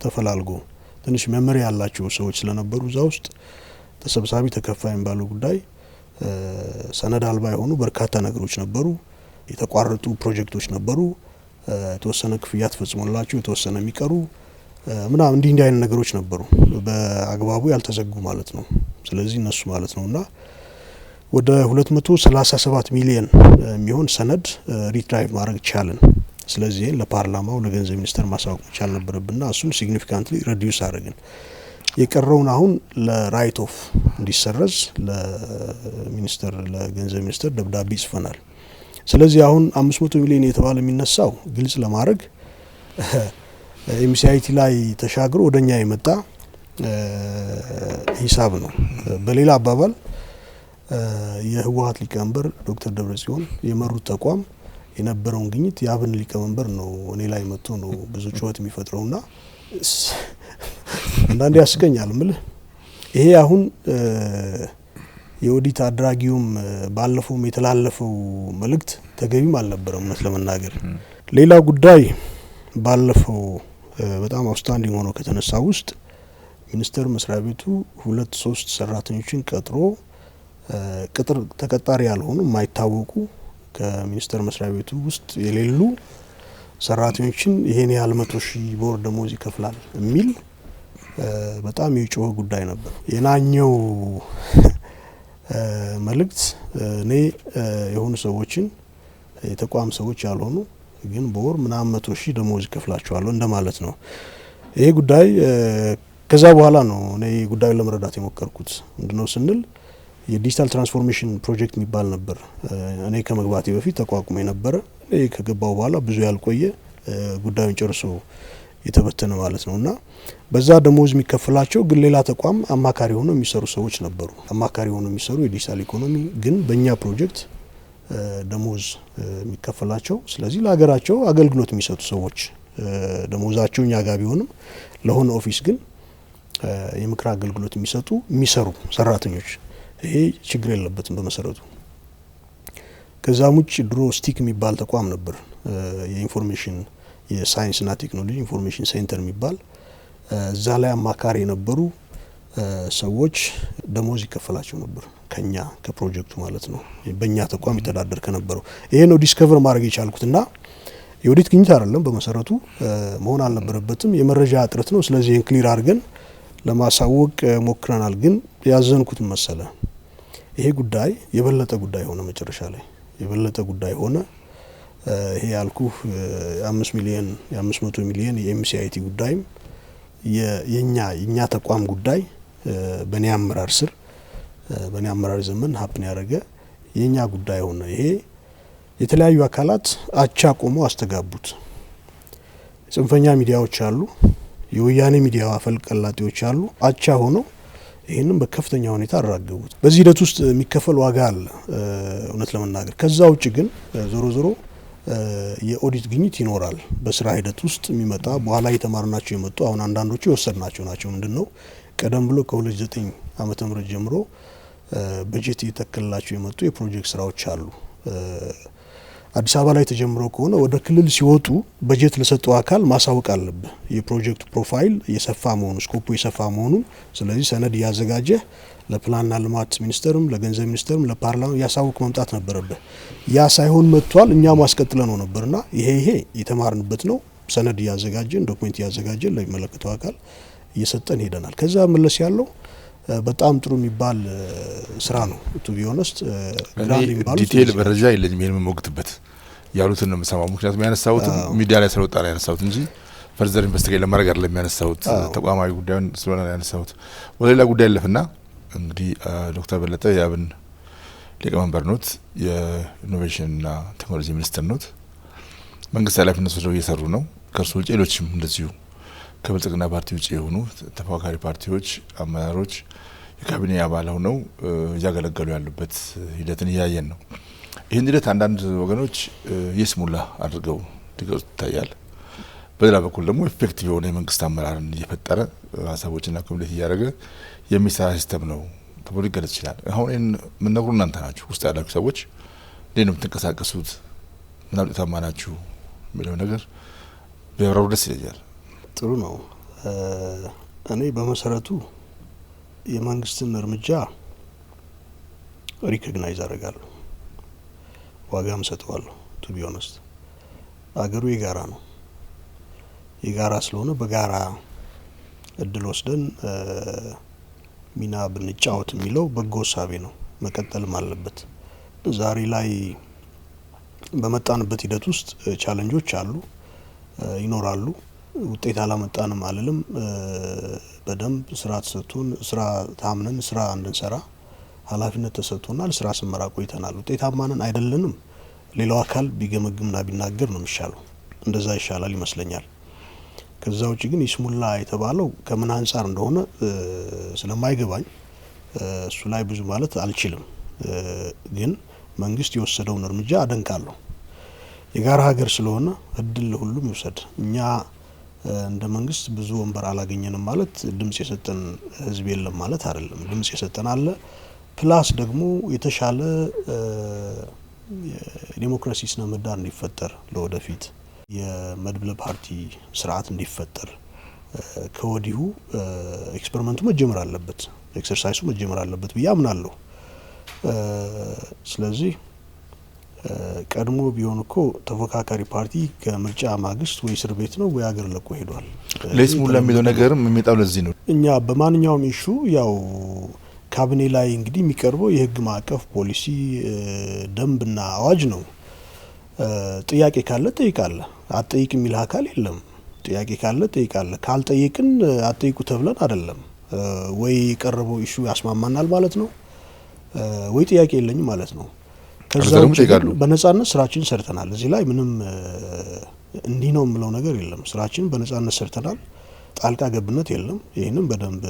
ተፈላልጎ ትንሽ መመሪያ ያላቸው ሰዎች ስለነበሩ እዛ ውስጥ ተሰብሳቢ ተከፋይም ባለው ጉዳይ ሰነድ አልባ የሆኑ በርካታ ነገሮች ነበሩ። የተቋረጡ ፕሮጀክቶች ነበሩ። የተወሰነ ክፍያ ተፈጽሞላቸው የተወሰነ የሚቀሩ ምናምን እንዲህ አይነት ነገሮች ነበሩ በአግባቡ ያልተዘጉ ማለት ነው። ስለዚህ እነሱ ማለት ነውና ወደ 237 ሚሊዮን የሚሆን ሰነድ ሪትራይቭ ማድረግ ቻለን። ስለዚህ ለፓርላማው ለገንዘብ ሚኒስተር ማሳወቅ መቻል ነበረብንና እሱን ሲግኒፊካንትሊ ሪዲዩስ አደረግን። የቀረውን አሁን ለራይት ኦፍ እንዲሰረዝ ለሚኒስተር ለገንዘብ ሚኒስተር ደብዳቤ ጽፈናል። ስለዚህ አሁን 500 ሚሊዮን የተባለ የሚነሳው ግልጽ ለማድረግ ኤምሲአይቲ ላይ ተሻግሮ ወደኛ የመጣ ሂሳብ ነው። በሌላ አባባል የህወሓት ሊቀመንበር ዶክተር ደብረጽዮን የመሩት ተቋም የነበረውን ግኝት የአብን ሊቀመንበር ነው እኔ ላይ መጥቶ ነው ብዙ ጩኸት የሚፈጥረውና አንዳንዴ ያስቀኛል ምልህ ይሄ አሁን የኦዲት አድራጊውም ባለፈው የተላለፈው መልእክት ተገቢም አልነበረም እውነት ለመናገር። ሌላ ጉዳይ ባለፈው በጣም አውትስታንዲንግ ሆኖ ከተነሳ ውስጥ ሚኒስተር መስሪያ ቤቱ 2-3 ሰራተኞችን ቀጥሮ ቅጥር ተቀጣሪ ያልሆኑ የማይታወቁ ከሚኒስተር መስሪያ ቤቱ ውስጥ የሌሉ ሰራተኞችን ይሄን ያህል 100,000 በወር ደሞዝ ይከፍላል የሚል በጣም የጮኸ ጉዳይ ነበር። የናኘው መልእክት እኔ የሆኑ ሰዎችን የተቋም ሰዎች ያልሆኑ ግን በወር ምናምን 100,000 ደሞዝ ይከፍላቸዋል እንደማለት ነው። ይሄ ጉዳይ ከዛ በኋላ ነው እኔ ጉዳዩን ለመረዳት የሞከርኩት። ምንድነው ስንል የዲጂታል ትራንስፎርሜሽን ፕሮጀክት የሚባል ነበር። እኔ ከመግባቴ በፊት ተቋቁሞ የነበረ እኔ ከገባው በኋላ ብዙ ያልቆየ ጉዳዩን ጨርሶ የተበተነ ማለት ነውና በዛ ደሞዝ የሚከፈላቸው ግን ሌላ ተቋም አማካሪ ሆኖ የሚሰሩ ሰዎች ነበሩ። አማካሪ ሆኖ የሚሰሩ የዲጂታል ኢኮኖሚ ግን በእኛ ፕሮጀክት ደሞዝ የሚከፈላቸው ስለዚህ ለሀገራቸው አገልግሎት የሚሰጡ ሰዎች ደሞዛቸው እኛ ጋር ቢሆንም ለሆነ ኦፊስ ግን የምክር አገልግሎት የሚሰሩ ሰራተኞች ይሄ ችግር የለበትም በመሰረቱ። ከዛም ውጭ ድሮ ስቲክ የሚባል ተቋም ነበር የኢንፎርሜሽን የሳይንስና ቴክኖሎጂ ኢንፎርሜሽን ሴንተር የሚባል እዛ ላይ አማካሪ የነበሩ ሰዎች ደሞዝ ይከፈላቸው ነበር ከኛ ከፕሮጀክቱ ማለት ነው በእኛ ተቋም ይተዳደር ከነበረው። ይሄ ነው ዲስከቨር ማድረግ የቻልኩትና የኦዲት ግኝት አይደለም በመሰረቱ መሆን አልነበረበትም የመረጃ እጥረት ነው። ስለዚህ ይሄን ክሊር አድርገን ለማሳወቅ ሞክረናል። ግን ያዘንኩት መሰለ ይሄ ጉዳይ የበለጠ ጉዳይ ሆነ መጨረሻ ላይ የበለጠ ጉዳይ ሆነ። ይሄ ያልኩ 5 ሚሊዮን የ500 ሚሊዮን የኤምሲአይቲ ጉዳይም የኛ ተቋም ጉዳይ በኔ አመራር ስር በኔ አመራር ዘመን ሀፕን ያደረገ የኛ ጉዳይ ሆነ። ይሄ የተለያዩ አካላት አቻ ቆሞ አስተጋቡት። ጽንፈኛ ሚዲያዎች አሉ፣ የወያኔ ሚዲያ አፈልቀላጤዎች አሉ፣ አቻ ሆኖ ይሄንን በከፍተኛ ሁኔታ አራገቡት። በዚህ ሂደት ውስጥ የሚከፈል ዋጋ አለ እውነት ለመናገር። ከዛ ውጭ ግን ዞሮ ዞሮ የኦዲት ግኝት ይኖራል በስራ ሂደት ውስጥ የሚመጣ በኋላ የተማርናቸው የመጡ አሁን አንዳንዶቹ የወሰድናቸው ናቸው። ምንድነው ቀደም ብሎ ከ2009 ዓመተ ምህረት ጀምሮ በጀት እየተከለላቸው የመጡ የፕሮጀክት ስራዎች አሉ። አዲስ አበባ ላይ ተጀምሮ ከሆነ ወደ ክልል ሲወጡ በጀት ለሰጠው አካል ማሳወቅ አለብህ። የፕሮጀክቱ ፕሮፋይል የሰፋ መሆኑ ስኮፑ የሰፋ መሆኑ። ስለዚህ ሰነድ እያዘጋጀ ለፕላንና ልማት ሚኒስቴርም ለገንዘብ ሚኒስቴርም ለፓርላማ ያሳውቅ መምጣት ነበረብህ። ያ ሳይሆን መጥቷል። እኛ ማስቀጥለ ነው ነበርና ይሄ የተማርንበት ነው። ሰነድ እያዘጋጀን ዶክመንት እያዘጋጀን ለሚመለከተው አካል እየሰጠን ሄደናል። ከዛ መለስ ያለው በጣም ጥሩ የሚባል ስራ ነው። ቱ ቢ ኦነስት ዲቴል መረጃ የለኝም ይሄን የምሞግትበት ያሉትን ነው የምሰማው። ምክንያቱም ያነሳሁት ሚዲያ ላይ ስለወጣ ነው ያነሳሁት እንጂ ፈርዘር ኢንቨስቲጌት ለማድረግ አይደለም ያነሳሁት። ተቋማዊ ጉዳዩን ስለሆነ ነው ያነሳሁት። ወደ ሌላ ጉዳይ አለፍና እንግዲህ ዶክተር በለጠ የአብን ሊቀመንበር ኖት፣ የኢኖቬሽንና ቴክኖሎጂ ሚኒስትር ኖት። መንግስት ኃላፊነት ወስደው እየሰሩ ነው። ከእርሱ ውጭ ሌሎችም እንደዚሁ ከብልጽግና ፓርቲ ውጭ የሆኑ ተፎካካሪ ፓርቲዎች አመራሮች የካቢኔ አባል ሆነው እያገለገሉ ያሉበት ሂደትን እያየን ነው። ይህን ሂደት አንዳንድ ወገኖች የስሙላ አድርገው ሊገልጹ ይታያል። በሌላ በኩል ደግሞ ኢፌክቲቭ የሆነ የመንግስት አመራርን እየፈጠረ ሀሳቦችና ኮሚኒቲ እያደረገ የሚሰራ ሲስተም ነው ተብሎ ሊገለጽ ይችላል። አሁን ይህን የምትነግሩ እናንተ ናችሁ፣ ውስጥ ያላችሁ ሰዎች። እንዴት ነው የምትንቀሳቀሱት? ምን ውጤታማ ናችሁ የሚለው ነገር ቢያብራሩ ደስ ይለኛል። ጥሩ ነው። እኔ በመሰረቱ የመንግስትን እርምጃ ሪኮግናይዝ አደርጋለሁ፣ ዋጋም ሰጠዋለሁ። ቱ ቢ ኦነስት አገሩ የጋራ ነው። የጋራ ስለሆነ በጋራ እድል ወስደን ሚና ብንጫወት የሚለው በጎ ሳቤ ነው፣ መቀጠልም አለበት። ዛሬ ላይ በመጣንበት ሂደት ውስጥ ቻለንጆች አሉ፣ ይኖራሉ። ውጤት አላመጣንም አልልም። በደንብ ስራ ተሰጥቶን ስራ ታምነን ስራ እንድንሰራ ኃላፊነት ተሰጥቶናል። ስራ ስንመራ ቆይተናል። ውጤታማንን አይደለንም ሌላው አካል ቢገመግምና ቢናገር ነው የሚሻለው። እንደዛ ይሻላል ይመስለኛል። ከዛ ውጭ ግን ይስሙላ የተባለው ከምን አንጻር እንደሆነ ስለማይገባኝ እሱ ላይ ብዙ ማለት አልችልም። ግን መንግስት የወሰደውን እርምጃ አደንቃለሁ። የጋራ ሀገር ስለሆነ እድል ለሁሉም ይውሰድ። እኛ እንደ መንግስት ብዙ ወንበር አላገኘንም ማለት ድምጽ የሰጠን ህዝብ የለም ማለት አይደለም። ድምጽ የሰጠን አለ። ፕላስ ደግሞ የተሻለ የዲሞክራሲ ስነ ምህዳር እንዲፈጠር ለወደፊት የመድብለ ፓርቲ ስርዓት እንዲፈጠር ከወዲሁ ኤክስፐሪመንቱ መጀመር አለበት፣ ኤክሰርሳይሱ መጀመር አለበት ብዬ አምናለሁ። ስለዚህ ቀድሞ ቢሆን እኮ ተፎካካሪ ፓርቲ ከምርጫ ማግስት ወይ እስር ቤት ነው ወይ ሀገር ለቆ ሄዷል። ለስሙላ የሚለው ነገርም የሚመጣው ለዚህ ነው። እኛ በማንኛውም ኢሹ ያው ካቢኔ ላይ እንግዲህ የሚቀርበው የህግ ማዕቀፍ ፖሊሲ፣ ደንብና አዋጅ ነው። ጥያቄ ካለ ጠይቃለ፣ አትጠይቅ የሚል አካል የለም። ጥያቄ ካለ ጠይቃለ፣ ካልጠይቅን አትጠይቁ ተብለን አይደለም። ወይ የቀረበው ኢሹ ያስማማናል ማለት ነው፣ ወይ ጥያቄ የለኝም ማለት ነው። ከዛ ውጭ በነጻነት ስራችን ሰርተናል። እዚህ ላይ ምንም እንዲህ ነው የምለው ነገር የለም። ስራችን በነጻነት ሰርተናል። ጣልቃ ገብነት የለም። ይህንም በደንብ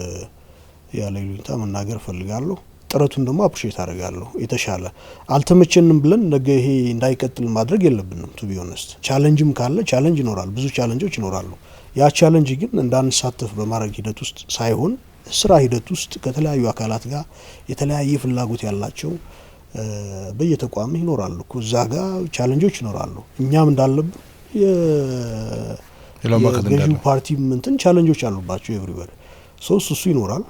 ያለ ይሉኝታ መናገር ፈልጋለሁ። ጥረቱን ደግሞ አፕሪሼት አደርጋለሁ። የተሻለ አልተመቸንም ብለን ነገ ይሄ እንዳይቀጥል ማድረግ የለብንም። ቱ ቢ ኦነስት ቻሌንጅም ካለ ቻሌንጅ ይኖራል፣ ብዙ ቻሌንጆች ይኖራሉ። ያ ቻሌንጅ ግን እንዳንሳተፍ በማድረግ ሂደት ውስጥ ሳይሆን ስራ ሂደት ውስጥ ከተለያዩ አካላት ጋር የተለያየ ፍላጎት ያላቸው በየተቋም ይኖራሉ እኮ እዛ ጋር ቻሌንጆች ይኖራሉ። እኛም እንዳለብን የገዢው ፓርቲ እንትን ቻሌንጆች አሉባቸው ኤቭሪዌር ሶስት እሱ ይኖራል።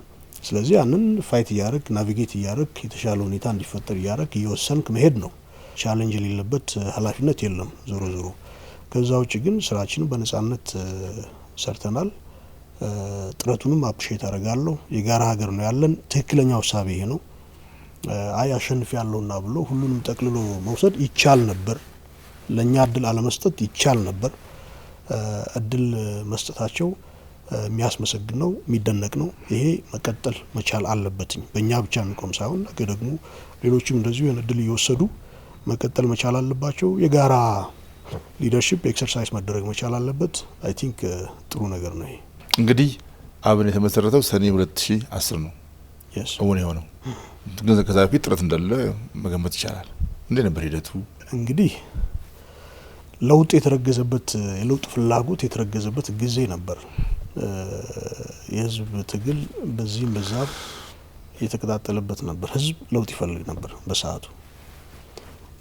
ስለዚህ ያንን ፋይት እያደረግ ናቪጌት እያደረግ የተሻለ ሁኔታ እንዲፈጠር እያደረግ እየወሰንክ መሄድ ነው። ቻሌንጅ የሌለበት ኃላፊነት የለም ዞሮ ዞሮ። ከዛ ውጭ ግን ስራችንን በነጻነት ሰርተናል። ጥረቱንም አፕሪሼት አደርጋለሁ። የጋራ ሀገር ነው ያለን። ትክክለኛ ውሳቤ ይሄ ነው። አይ አሸንፍ ያለውና ብሎ ሁሉንም ጠቅልሎ መውሰድ ይቻል ነበር። ለኛ እድል አለመስጠት ይቻል ነበር። እድል መስጠታቸው የሚያስመሰግን ነው፣ የሚደነቅ ነው። ይሄ መቀጠል መቻል አለበትኝ። በእኛ ብቻ የሚቆም ሳይሆን ነገ ደግሞ ሌሎችም እንደዚሁ ያን እድል እየወሰዱ መቀጠል መቻል አለባቸው። የጋራ ሊደርሺፕ ኤክሰርሳይዝ መደረግ መቻል አለበት። አይ ቲንክ ጥሩ ነገር ነው። ይሄ እንግዲህ አብን የተመሰረተው ሰኔ 2010 ነው እውን የሆነው። ግን ከዛ በፊት ጥረት እንዳለ መገመት ይቻላል። እንዴት ነበር ሂደቱ? እንግዲህ ለውጥ የተረገዘበት የለውጥ ፍላጎት የተረገዘበት ጊዜ ነበር። የህዝብ ትግል በዚህም በዛም የተቀጣጠለበት ነበር። ህዝብ ለውጥ ይፈልግ ነበር በሰዓቱ።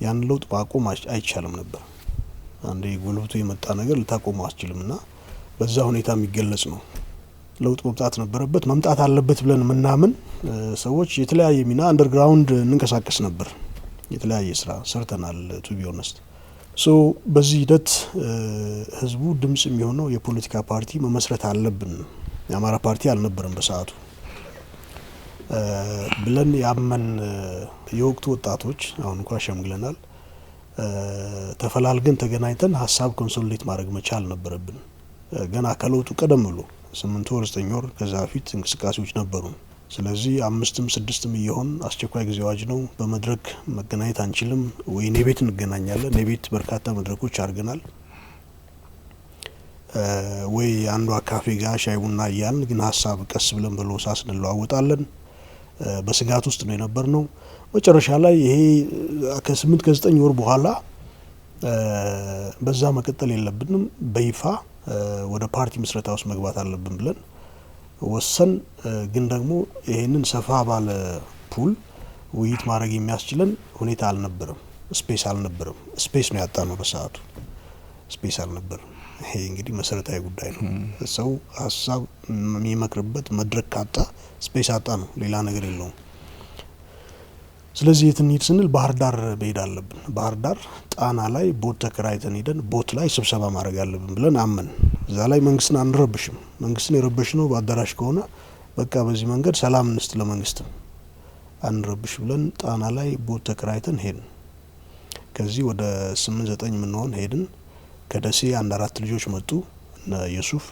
ያን ለውጥ ማቆም አይቻልም ነበር። አንዴ ጎልብቶ የመጣ ነገር ልታቆመው አትችልምና በዛ ሁኔታ የሚገለጽ ነው። ለውጥ መምጣት ነበረበት፣ መምጣት አለበት ብለን ምናምን ሰዎች የተለያየ ሚና አንደርግራውንድ እንንቀሳቀስ ነበር። የተለያየ ስራ ሰርተናል ቱ ቢ ኦነስት። ሶ በዚህ ሂደት ህዝቡ ድምጽ የሚሆነው የፖለቲካ ፓርቲ መመስረት አለብን፣ የአማራ ፓርቲ አልነበረም በሰዓቱ ብለን ያመን የወቅቱ ወጣቶች አሁን እንኳን ሸምግለናል። ተፈላልገን ተገናኝተን ሀሳብ ኮንሶሊዴት ማድረግ መቻል ነበረብን። ገና ከለውጡ ቀደም ብሎ 8 ወር 9 ወር ከዛ በፊት እንቅስቃሴዎች ነበሩ። ስለዚህ 5ም 6ም እየሆን አስቸኳይ ጊዜ አዋጅ ነው፣ በመድረክ መገናኘት አንችልም ወይ እኔ ቤት እንገናኛለን። እኔ ቤት በርካታ መድረኮች አድርገናል። ወይ አንዷ ካፌ ጋር ሻይ ቡና እያልን ግን ሀሳብ ቀስ ብለን በሎሳስ እንለዋወጣለን። በስጋት ውስጥ ነው የነበርነው። መጨረሻ ላይ ይሄ ከ8 ከ9 ወር በኋላ በዛ መቀጠል የለብንም፣ በይፋ ወደ ፓርቲ ምስረታ ውስጥ መግባት አለብን ብለን ወሰን። ግን ደግሞ ይሄንን ሰፋ ባለ ፑል ውይይት ማድረግ የሚያስችለን ሁኔታ አልነበረም፣ ስፔስ አልነበረም። ስፔስ ነው ያጣነው በሰዓቱ፣ ስፔስ አልነበረም። ይሄ እንግዲህ መሰረታዊ ጉዳይ ነው። ሰው ሀሳብ የሚመክርበት መድረክ ካጣ ስፔስ አጣ ነው፣ ሌላ ነገር የለውም። ስለዚህ የት እንሂድ ስንል ባህር ዳር መሄድ አለብን። ባህር ዳር ጣና ላይ ቦት ተከራይተን ሄደን ቦት ላይ ስብሰባ ማድረግ አለብን ብለን አመን። እዛ ላይ መንግስትን አንረብሽም። መንግስትን የረበሽነው በአዳራሽ ከሆነ በቃ በዚህ መንገድ ሰላም እንስጥ፣ ለመንግስትም አንረብሽ ብለን ጣና ላይ ቦት ተከራይተን ሄድን። ከዚህ ወደ 8-9 ምንሆን ሄድን። ከደሴ 1-4 ልጆች መጡ፣ እነ የሱፍ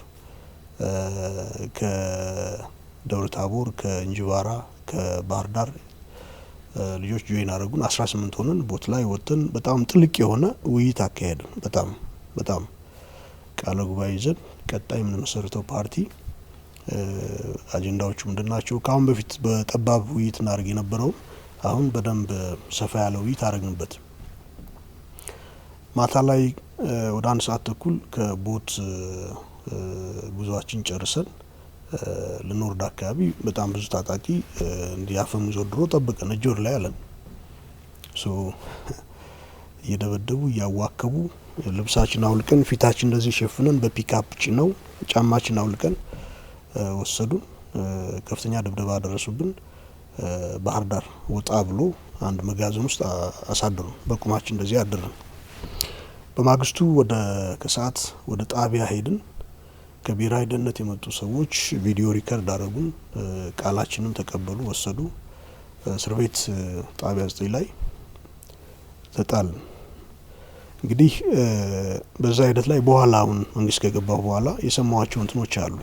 ከደብረ ታቦር፣ ከእንጅባራ፣ ከባህር ዳር ልጆች ጆይን አደረጉን። 18 ሆነን ቦት ላይ ወጥተን በጣም ጥልቅ የሆነ ውይይት አካሄድን። በጣም ቃለ ጉባኤ ይዘን ቀጣይ የምንመሰርተው ፓርቲ አጀንዳዎቹ ምንድናቸው? ከአሁን በፊት በጠባብ ውይይት እናደርግ የነበረው አሁን በደንብ ሰፋ ያለ ውይይት አደረግንበት። ማታ ላይ ወደ 1 ሰዓት ተኩል ከቦት ጉዟችን ጨርሰን ልንወርድ አካባቢ በጣም ብዙ ታጣቂ እንዲያፈሙዝ ወድሮ ጠብቀን እጅ ወር ላይ አለን። እየደበደቡ እያዋከቡ ልብሳችን አውልቀን ፊታችን እንደዚህ ሸፍነን በፒካፕ ጭነው ጫማችን አውልቀን ወሰዱን። ከፍተኛ ድብደባ አደረሱብን። ባህር ዳር ወጣ ብሎ አንድ መጋዘን ውስጥ አሳደሩ። በቁማችን እንደዚህ አደረን። በማግስቱ ወደ ከሰዓት ወደ ጣቢያ ሄድን። ከብሔራዊ ደህንነት የመጡ ሰዎች ቪዲዮ ሪከርድ አደረጉን። ቃላችንን ተቀበሉ፣ ወሰዱ። እስር ቤት ጣቢያ 9 ላይ ተጣልን። እንግዲህ በዛ ሂደት ላይ በኋላ አሁን መንግስት ከገባው በኋላ የሰማዋቸው እንትኖች አሉ።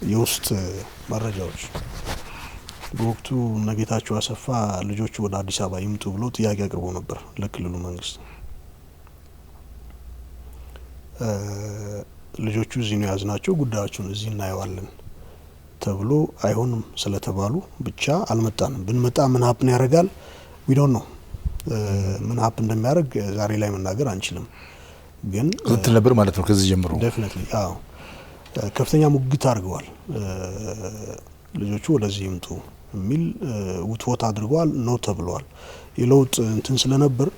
የውስጥ መረጃዎች በወቅቱ ነጌታቸው አሰፋ ልጆቹ ወደ አዲስ አበባ ይምጡ ብሎ ጥያቄ አቅርቦ ነበር ለክልሉ መንግስት። ልጆቹ እዚህ ነው ያዝናቸው፣ ጉዳዮቹን እዚህ እናየዋለን ተብሎ አይሆንም ስለተባሉ ብቻ አልመጣንም። ብንመጣ ምን ሀፕን ያደርጋል ዊዶን ነው። ምን ሀፕን እንደሚያደርግ ዛሬ ላይ መናገር አንችልም። ግን ክትል ነበር ማለት ነው። ከዚህ ጀምሮ ዴፊኒትሊ አዎ ከፍተኛ ሙግት አድርገዋል። ልጆቹ ወደዚህ ይምጡ የሚል ውትወት አድርገዋል። ነው ተብለዋል። የለውጥ እንትን ስለነበር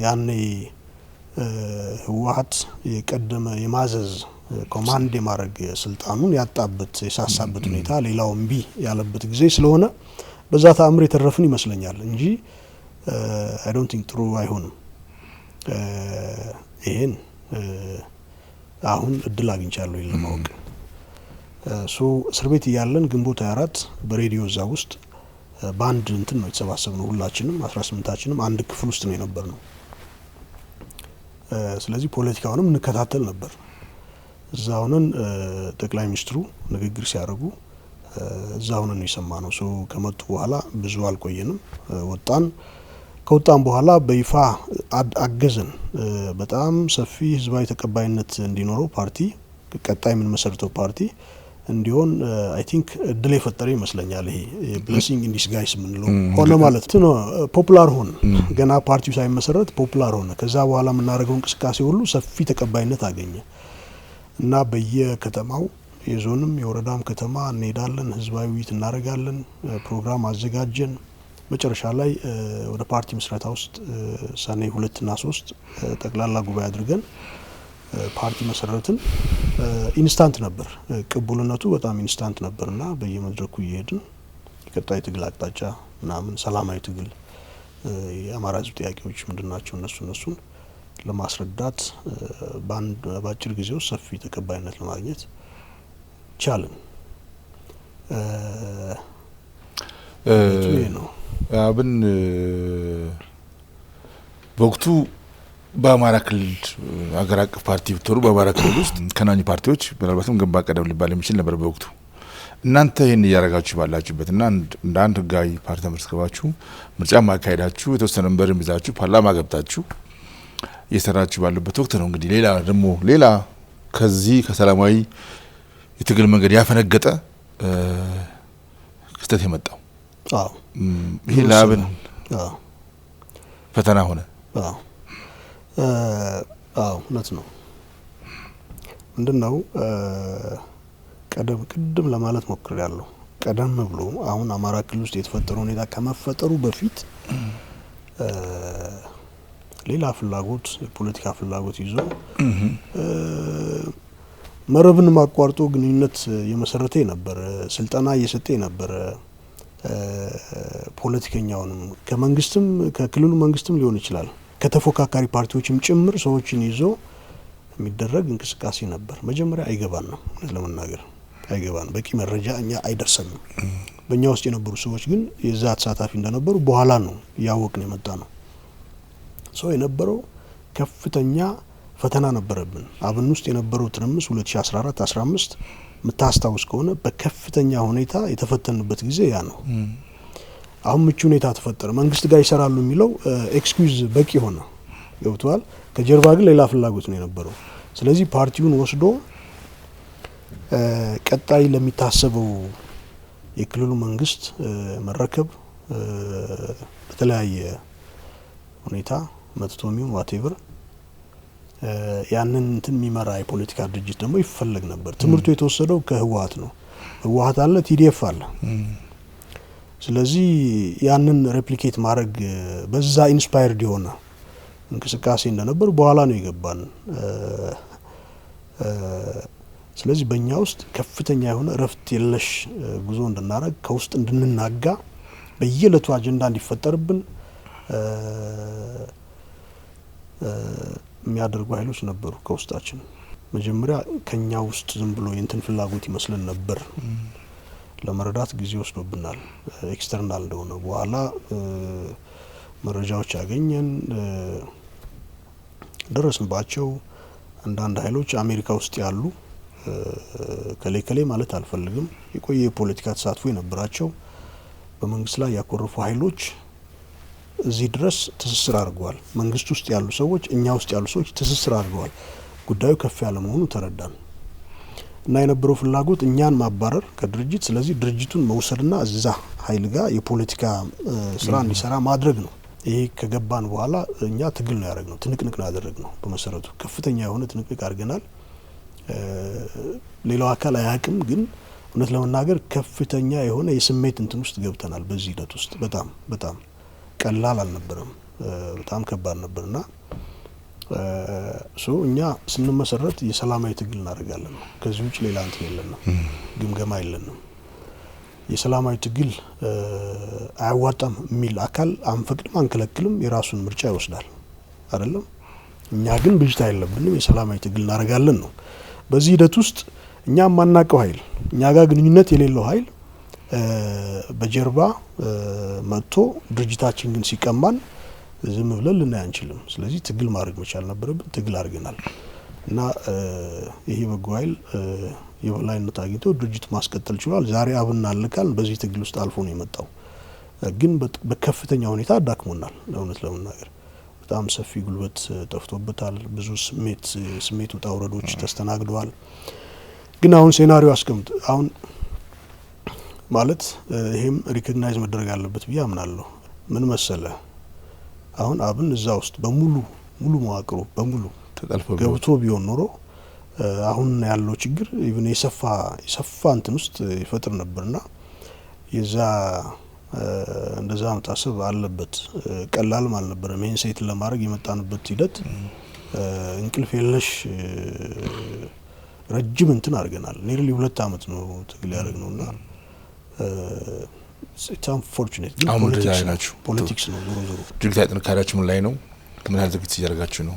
ያኔ ህወሓት የቀደመ የማዘዝ ኮማንድ የማድረግ ስልጣኑን ያጣበት የሳሳበት ሁኔታ ሌላው እምቢ ያለበት ጊዜ ስለሆነ በዛ ተአምር የተረፍን ይመስለኛል እንጂ አይ ዶንት ቲንክ ጥሩ አይሆንም። ይሄን አሁን እድል አግኝቻለሁ ለማወቅ። እስር ቤት እያለን ግንቦት 24 በሬዲዮ እዛ ውስጥ ባንድ እንትን ነው የተሰባሰብነው። ሁላችንም 18ታችንም አንድ ክፍል ውስጥ ነው የነበርነው። ስለዚህ ፖለቲካውንም እንከታተል ነበር። እዛ ሆነን ጠቅላይ ሚኒስትሩ ንግግር ሲያደርጉ እዛ ሆነን ነው የሰማነው። ከመጡ በኋላ ብዙ አልቆየንም፣ ወጣን። ከወጣን በኋላ በይፋ አገዘን። በጣም ሰፊ ህዝባዊ ተቀባይነት እንዲኖረው ፓርቲ ቀጣይ ምን መሰርተው ፓርቲ እንዲሆን አይ ቲንክ እድል የፈጠረ ይመስለኛል። ይሄ ብሌሲንግ ኢን ዲስጋይስ ምንለው ሆነ ማለት ነው። ፖፑላር ሆነ፣ ገና ፓርቲው ሳይመሰረት ፖፑላር ሆነ። ከዛ በኋላ የምናደርገው እንቅስቃሴ ሁሉ ሰፊ ተቀባይነት አገኘ እና በየከተማው የዞንም የወረዳም ከተማ እንሄዳለን፣ ህዝባዊ ውይይት እናደርጋለን፣ ፕሮግራም አዘጋጀን። መጨረሻ ላይ ወደ ፓርቲ ምስረታ ውስጥ ሰኔ 2 እና 3 ጠቅላላ ጉባኤ አድርገን ፓርቲ መሰረትን። ኢንስታንት ነበር ቅቡልነቱ፣ በጣም ኢንስታንት ነበርና በየመድረኩ እየሄድን የቀጣይ ትግል አቅጣጫ ምናምን ሰላማዊ ትግል የአማራ ህዝብ ጥያቄዎች ምንድናቸው እነሱን ለማስረዳት በአጭር ጊዜ ውስጥ ሰፊ ተቀባይነት ለማግኘት ቻልን። ነው አብን በወቅቱ በአማራ ክልል አገር አቀፍ ፓርቲ ብትወሩ በአማራ ክልል ውስጥ ከናኝ ፓርቲዎች ምናልባትም ግንባር ቀደም ሊባል የሚችል ነበር በወቅቱ። እናንተ ይህን እያደረጋችሁ ባላችሁበትና እንደ አንድ ህጋዊ ፓርቲ ተመስርታችሁ ምርጫ ማካሄዳችሁ የተወሰነ መንበርም ይዛችሁ ፓርላማ ገብታችሁ እየሰራችሁ ባሉበት ወቅት ነው እንግዲህ ሌላ ከዚህ ከሰላማዊ የትግል መንገድ ያፈነገጠ ክስተት የመጣው። ይሄ ለአብን ፈተና ሆነ። እውነት ነው። ምንድነው ቅድም ለማለት ሞክሬያለሁ። ቀደም ብሎ አሁን አማራ ክልል ውስጥ የተፈጠረው ሁኔታ ከመፈጠሩ በፊት ሌላ ፍላጎት የፖለቲካ ፍላጎት ይዞ መረብን ማቋርጦ ግንኙነት የመሰረተ ነበር፣ ስልጠና እየሰጠ ነበር። ፖለቲከኛውንም ከመንግስትም ከክልሉ መንግስትም ሊሆን ይችላል ከተፎካካሪ ፓርቲዎችም ጭምር ሰዎችን ይዞ የሚደረግ እንቅስቃሴ ነበር። መጀመሪያ አይገባን ነው ለመናገር አይገባን፣ በቂ መረጃ እኛ አይደርሰንም። በእኛ ውስጥ የነበሩ ሰዎች ግን የዛ ተሳታፊ እንደነበሩ በኋላ ነው ያወቅን የመጣ ነው። ሰው የነበረው ከፍተኛ ፈተና ነበረብን። አብን ውስጥ የነበረው ትርምስ 2014 15 ምታስታውስ ከሆነ በከፍተኛ ሁኔታ የተፈተንበት ጊዜ ያ ነው። አሁን ምቹ ሁኔታ ተፈጠረ፣ መንግስት ጋር ይሰራሉ የሚለው ኤክስኪዩዝ በቂ ሆነ፣ ገብቷል። ከጀርባ ግን ሌላ ፍላጎት ነው የነበረው። ስለዚህ ፓርቲውን ወስዶ ቀጣይ ለሚታሰበው የክልሉ መንግስት መረከብ በተለያየ ሁኔታ መጥቶሚውን ዋቴቨር ያንን እንትን የሚመራ የፖለቲካ ድርጅት ደግሞ ይፈልግ ነበር። ትምህርቱ የተወሰደው ከህወሓት ነው። ህወሓት አለ፣ ቲዲኤፍ አለ። ስለዚህ ያንን ሬፕሊኬት ማድረግ በዛ ኢንስፓየርድ የሆነ እንቅስቃሴ እንደነበር በኋላ ነው የገባን። ስለዚህ በእኛ ውስጥ ከፍተኛ የሆነ እረፍት የለሽ ጉዞ እንድናረግ ከውስጥ እንድንናጋ በየዕለቱ አጀንዳ እንዲፈጠርብን የሚያደርጉ ኃይሎች ነበሩ ከውስጣችን። መጀመሪያ ከኛ ውስጥ ዝም ብሎ የእንትን ፍላጎት ይመስለን ነበር። ለመረዳት ጊዜ ወስዶብናል ኤክስተርናል እንደሆነ። በኋላ መረጃዎች ያገኘን ደረስንባቸው። አንዳንድ ኃይሎች አሜሪካ ውስጥ ያሉ ከሌ ማለት አልፈልግም፣ የቆየ የፖለቲካ ተሳትፎ የነበራቸው በመንግስት ላይ ያኮረፉ ኃይሎች እዚህ ድረስ ትስስር አድርገዋል። መንግስት ውስጥ ያሉ ሰዎች እኛ ውስጥ ያሉ ሰዎች ትስስር አድርገዋል። ጉዳዩ ከፍ ያለ መሆኑ ተረዳን እና የነበረው ፍላጎት እኛን ማባረር ከድርጅት፣ ስለዚህ ድርጅቱን መውሰድና እዛ ኃይል ጋር የፖለቲካ ስራ እንዲሰራ ማድረግ ነው። ይሄ ከገባን በኋላ እኛ ትግል ነው ያደረግነው፣ ትንቅንቅ ነው ያደረግነው። በመሰረቱ ከፍተኛ የሆነ ትንቅንቅ አድርገናል። ሌላው አካል አያውቅም፣ ግን እውነት ለመናገር ከፍተኛ የሆነ የስሜት እንትን ውስጥ ገብተናል። በዚህ ሂደት ውስጥ በጣም ቀላል አልነበረም፣ በጣም ከባድ ነበርና እኛ ስንመሰረት የሰላማዊ ትግል እናደርጋለን። ከዚህ ውጭ ሌላ እንትን የለንም፣ ግምገማ የለንም። የሰላማዊ ትግል አያዋጣም የሚል አካል አንፈቅድም፣ አንከለክልም፣ የራሱን ምርጫ ይወስዳል አይደለም። እኛ ግን ብጅታ የለብንም፣ የሰላማዊ ትግል እናደርጋለን ነው። በዚህ ሂደት ውስጥ እኛ ማናቀው ኃይል፣ እኛ ጋር ግንኙነት የሌለው ኃይል በጀርባ መጥቶ ድርጅታችን ግን ሲቀማን ዝም ብለን ልናይ አንችልም። ስለዚህ ትግል ማድረግ መቻል ነበረብን። ትግል አድርገናል እና ይሄ በጎ ኃይል የበላይነት አግኝቶ ድርጅት ማስቀጠል ችሏል። ዛሬ አብን አልካል በዚህ ትግል ውስጥ አልፎ ነው የመጣው። ግን በከፍተኛ ሁኔታ አዳክሞናል። ለእውነት ለመናገር በጣም ሰፊ ጉልበት ጠፍቶበታል። ብዙ ስሜት ውጣ ውረዶች ተስተናግደዋል። ግን አሁን ሴናሪዮ አስቀምጥ አሁን ማለት ይሄም ሪኮግናይዝ መደረግ አለበት ብዬ አምናለሁ። ምን መሰለ አሁን አብን እዛ ውስጥ ሙሉ መዋቅሩ በሙሉ ገብቶ ቢሆን ኖሮ አሁን ያለው ችግር ኢቭን የሰፋ እንትን ውስጥ ይፈጥር ነበርና የዛ እንደዛ መታሰብ አለበት። ቀላልም አልነበረም። ይሄን ሴት ለማድረግ የመጣንበት ሂደት እንቅልፍ የለሽ ረጅም እንትን አድርገናል። ኒርሊ 2 አመት ነው ትግል ያደረግነውና it's unfortunate ግን ፖለቲክስ ነው ዞሮ ዞሮ። ድርጊት ጥንካሬያችሁ ምን ላይ ነው? ምን ያህል ዝግጅት እያደረጋችሁ ነው?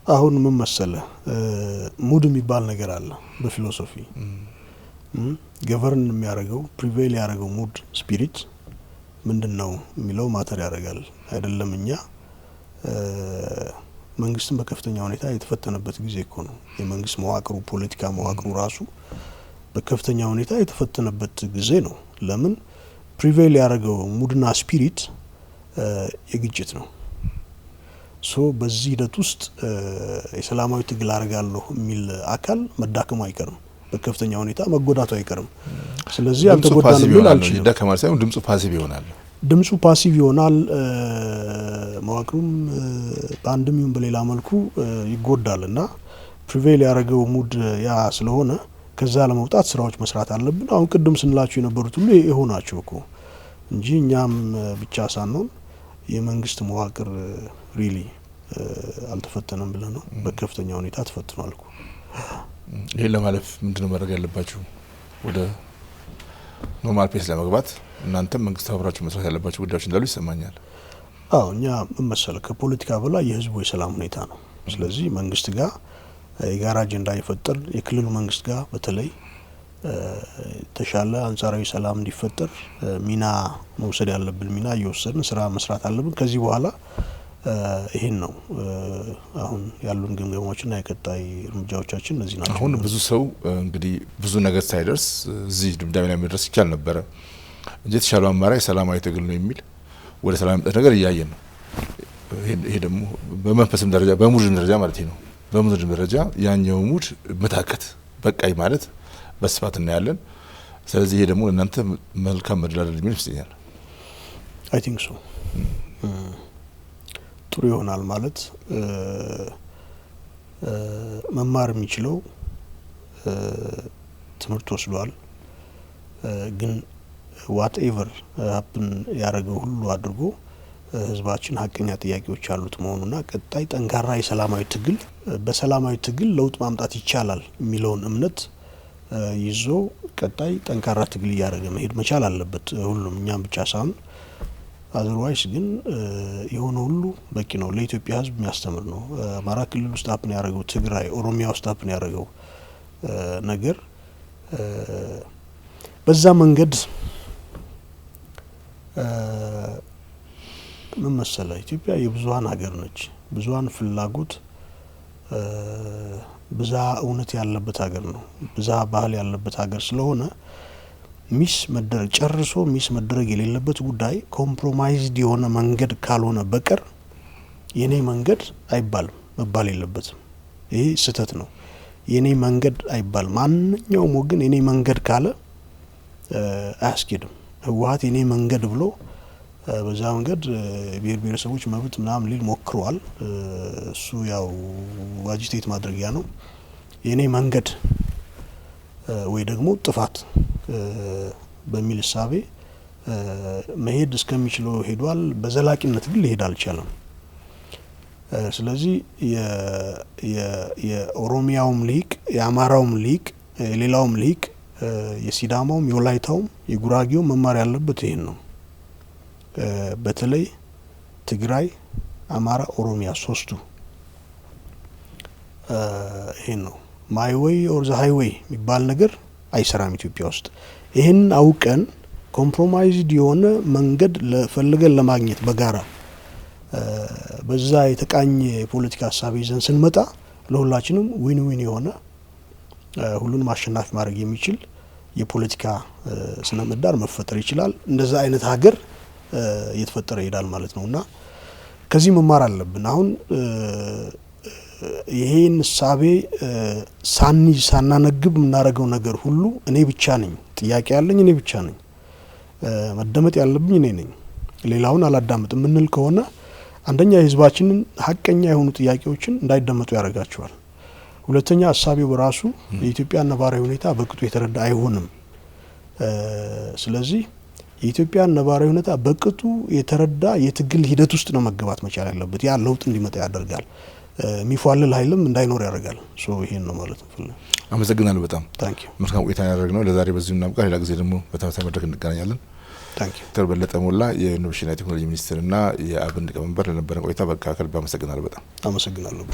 አሁን ምን መሰለ ሙድ የሚባል ነገር አለ በፊሎሶፊ ገቨርን የሚያደርገው ፕሪቬል ያደርገው ሙድ ስፒሪት ምንድነው የሚለው ማተር ያደርጋል አይደለም። እኛ መንግስትን በከፍተኛ ሁኔታ የተፈተነበት ጊዜ እኮ ነው። የመንግስት መዋቅሩ ፖለቲካ መዋቅሩ ራሱ በከፍተኛ ሁኔታ የተፈተነበት ጊዜ ነው። ለምን ፕሪቬል ያደርገው ሙድና ስፒሪት የግጭት ነው። ሶ በዚህ ሂደት ውስጥ የሰላማዊ ትግል አደርጋለሁ የሚል አካል መዳከሙ አይቀርም፣ በከፍተኛ ሁኔታ መጎዳቱ አይቀርም። ስለዚህ አልተጎዳንም ብል አልችልም። ደከማ ሳይሆን ድምጹ ፓሲቭ ይሆናል። ድምጹ ፓሲቭ ይሆናል። መዋቅሩም በአንድም ይሁን በሌላ መልኩ ይጎዳልና ፕሪቬል ያደረገው ሙድ ያ ስለሆነ ከዛ ለመውጣት ስራዎች መስራት አለብን። አሁን ቅድም ስንላችሁ የነበሩት ሁሉ ይሆናቸው እኮ እንጂ እኛም ብቻ ሳንሆን የመንግስት መዋቅር ሪሊ አልተፈተነም ብለ ነው በከፍተኛ ሁኔታ ተፈትኗል እኮ። ይሄን ለማለፍ ምንድነው ማድረግ ያለባችሁ? ወደ ኖርማል ፔስ ለመግባት እናንተም መንግስት አብራችሁ መስራት ያለባችሁ ጉዳዮች እንዳሉ ይሰማኛል። አዎ እኛ ምን መሰለ ከፖለቲካ በላይ የህዝቡ የሰላም ሁኔታ ነው። ስለዚህ መንግስት ጋር የጋራ አጀንዳ ይፈጠር፣ የክልሉ መንግስት ጋር በተለይ ተሻለ አንጻራዊ ሰላም እንዲፈጠር ሚና መውሰድ ያለብን ሚና እየወሰድን ስራ መስራት አለብን። ከዚህ በኋላ ይሄን ነው አሁን ያሉን ግምገማዎችና የቀጣይ እርምጃዎቻችን እነዚህ ናቸው። አሁን ብዙ ሰው እንግዲህ ብዙ ነገር ሳይደርስ እዚህ ድምዳሜ ላይ መድረስ ይቻል ነበር እንጂ የተሻለው አማራጭ ሰላማዊ ትግል ነው የሚል ወደ ሰላም መጣ ነገር እያየን ነው። ይሄ ደግሞ በመንፈስም ደረጃ በሙድም ደረጃ ማለት ነው። በሙድም ደረጃ ያኛው ሙድ መታከት በቃይ ማለት በስፋት እናያለን። ስለዚህ ይሄ ደግሞ እናንተ መልካም መደላደል ምን ይመስላል? አይ ቲንክ ሶ ጥሩ ይሆናል ማለት መማር የሚችለው ትምህርት ወስዷል። ግን ዋትኤቨር ሀፕን ያደረገው ሁሉ አድርጎ ህዝባችን ሀቀኛ ጥያቄዎች ያሉት መሆኑና ቀጣይ ጠንካራ የሰላማዊ ትግል በሰላማዊ ትግል ለውጥ ማምጣት ይቻላል የሚለውን እምነት ይዞ ቀጣይ ጠንካራ ትግል እያደረገ መሄድ መቻል አለበት ሁሉም፣ እኛም ብቻ ሳይሆን አዘርዋይስ ግን የሆነ ሁሉ በቂ ነው። ለኢትዮጵያ ህዝብ የሚያስተምር ነው። አማራ ክልል ውስጥ ሀፕን ያደረገው፣ ትግራይ ኦሮሚያ ውስጥ ሀፕን ያደረገው ነገር በዛ መንገድ ምን መሰለ ኢትዮጵያ የብዙሃን ሀገር ነች። ብዙሃን ፍላጎት ብዛ እውነት ያለበት ሀገር ነው። ብዛ ባህል ያለበት ሀገር ስለሆነ ሚስ መደረግ ጨርሶ ሚስ መደረግ የሌለበት ጉዳይ ኮምፕሮማይዝድ የሆነ መንገድ ካልሆነ በቀር የኔ መንገድ አይባልም፣ መባል የለበትም። ይሄ ስህተት ነው። የኔ መንገድ አይባልም። ማንኛውም ወገን የኔ መንገድ ካለ አያስኬድም። ህወሓት የኔ መንገድ ብሎ በዛ መንገድ ብሔር ብሔረሰቦች መብት ምናምን ሊል ሞክሯል። እሱ ያው አጂቴት ማድረጊያ ነው። የኔ መንገድ ወይ ደግሞ ጥፋት በሚል እሳቤ መሄድ እስከሚችለው ሄዷል። በዘላቂነት ግን ሊሄድ አልቻለም። ስለዚህ የኦሮሚያውም ሊቅ፣ የአማራውም ሊቅ፣ የሌላውም ሊቅ፣ የሲዳማውም፣ የወላይታውም፣ የጉራጌውም መማር ያለበት ይሄን ነው። በተለይ ትግራይ፣ አማራ፣ ኦሮሚያ ሶስቱ ይሄን ነው ማይ ዌይ ኦር ዘ ሃይዌይ የሚባል ነገር አይሰራም ኢትዮጵያ ውስጥ። ይሄን አውቀን ኮምፕሮማይዝድ የሆነ መንገድ ለፈልገን ለማግኘት በጋራ በዛ የተቃኘ የፖለቲካ ሀሳብ ይዘን ስንመጣ ለሁላችንም ዊን ዊን የሆነ ሁሉንም አሸናፊ ማድረግ የሚችል የፖለቲካ ስነ ምህዳር መፈጠር ይችላል። እንደዛ አይነት ሀገር እየተፈጠረ ይሄዳል ማለት ነውና ከዚህ መማር አለብን። አሁን ይሄን ሳቤ ሳናነግብ የምናደርገው ነገር ሁሉ እኔ ብቻ ነኝ፣ ጥያቄ ያለኝ እኔ ብቻ ነኝ፣ መደመጥ ያለብኝ እኔ ነኝ፣ ሌላውን አላዳምጥም የምንል ከሆነ አንደኛ የህዝባችንን ሀቀኛ የሆኑ ጥያቄዎችን እንዳይደመጡ ያደርጋቸዋል። ሁለተኛ ሀሳቤው በራሱ የኢትዮጵያ ነባራዊ ሁኔታ በቅጡ የተረዳ አይሆንም። ስለዚህ የኢትዮጵያን ነባራዊ ሁኔታ በቅጡ የተረዳ የትግል ሂደት ውስጥ ነው መገባት መቻል ያለበት። ያ ለውጥ እንዲመጣ ያደርጋል። የሚፏልል ኃይልም እንዳይኖር ያደርጋል። ይሄን ነው ማለት ነው። አመሰግናለሁ በጣም ታንኪዩ። መልካም ቆይታ ያደረግነው ለዛሬ በዚሁ እናብቃ። ሌላ ጊዜ ደግሞ በተመሳሳይ መድረክ እንገናኛለን። ታንኪዩ። ዶክተር በለጠ ሞላ የኢኖቬሽንና ቴክኖሎጂ ሚኒስትርና የአብን ሊቀመንበር ለነበረን ቆይታ በቃ ከልብ አመሰግናለሁ። በጣም አመሰግናለሁ።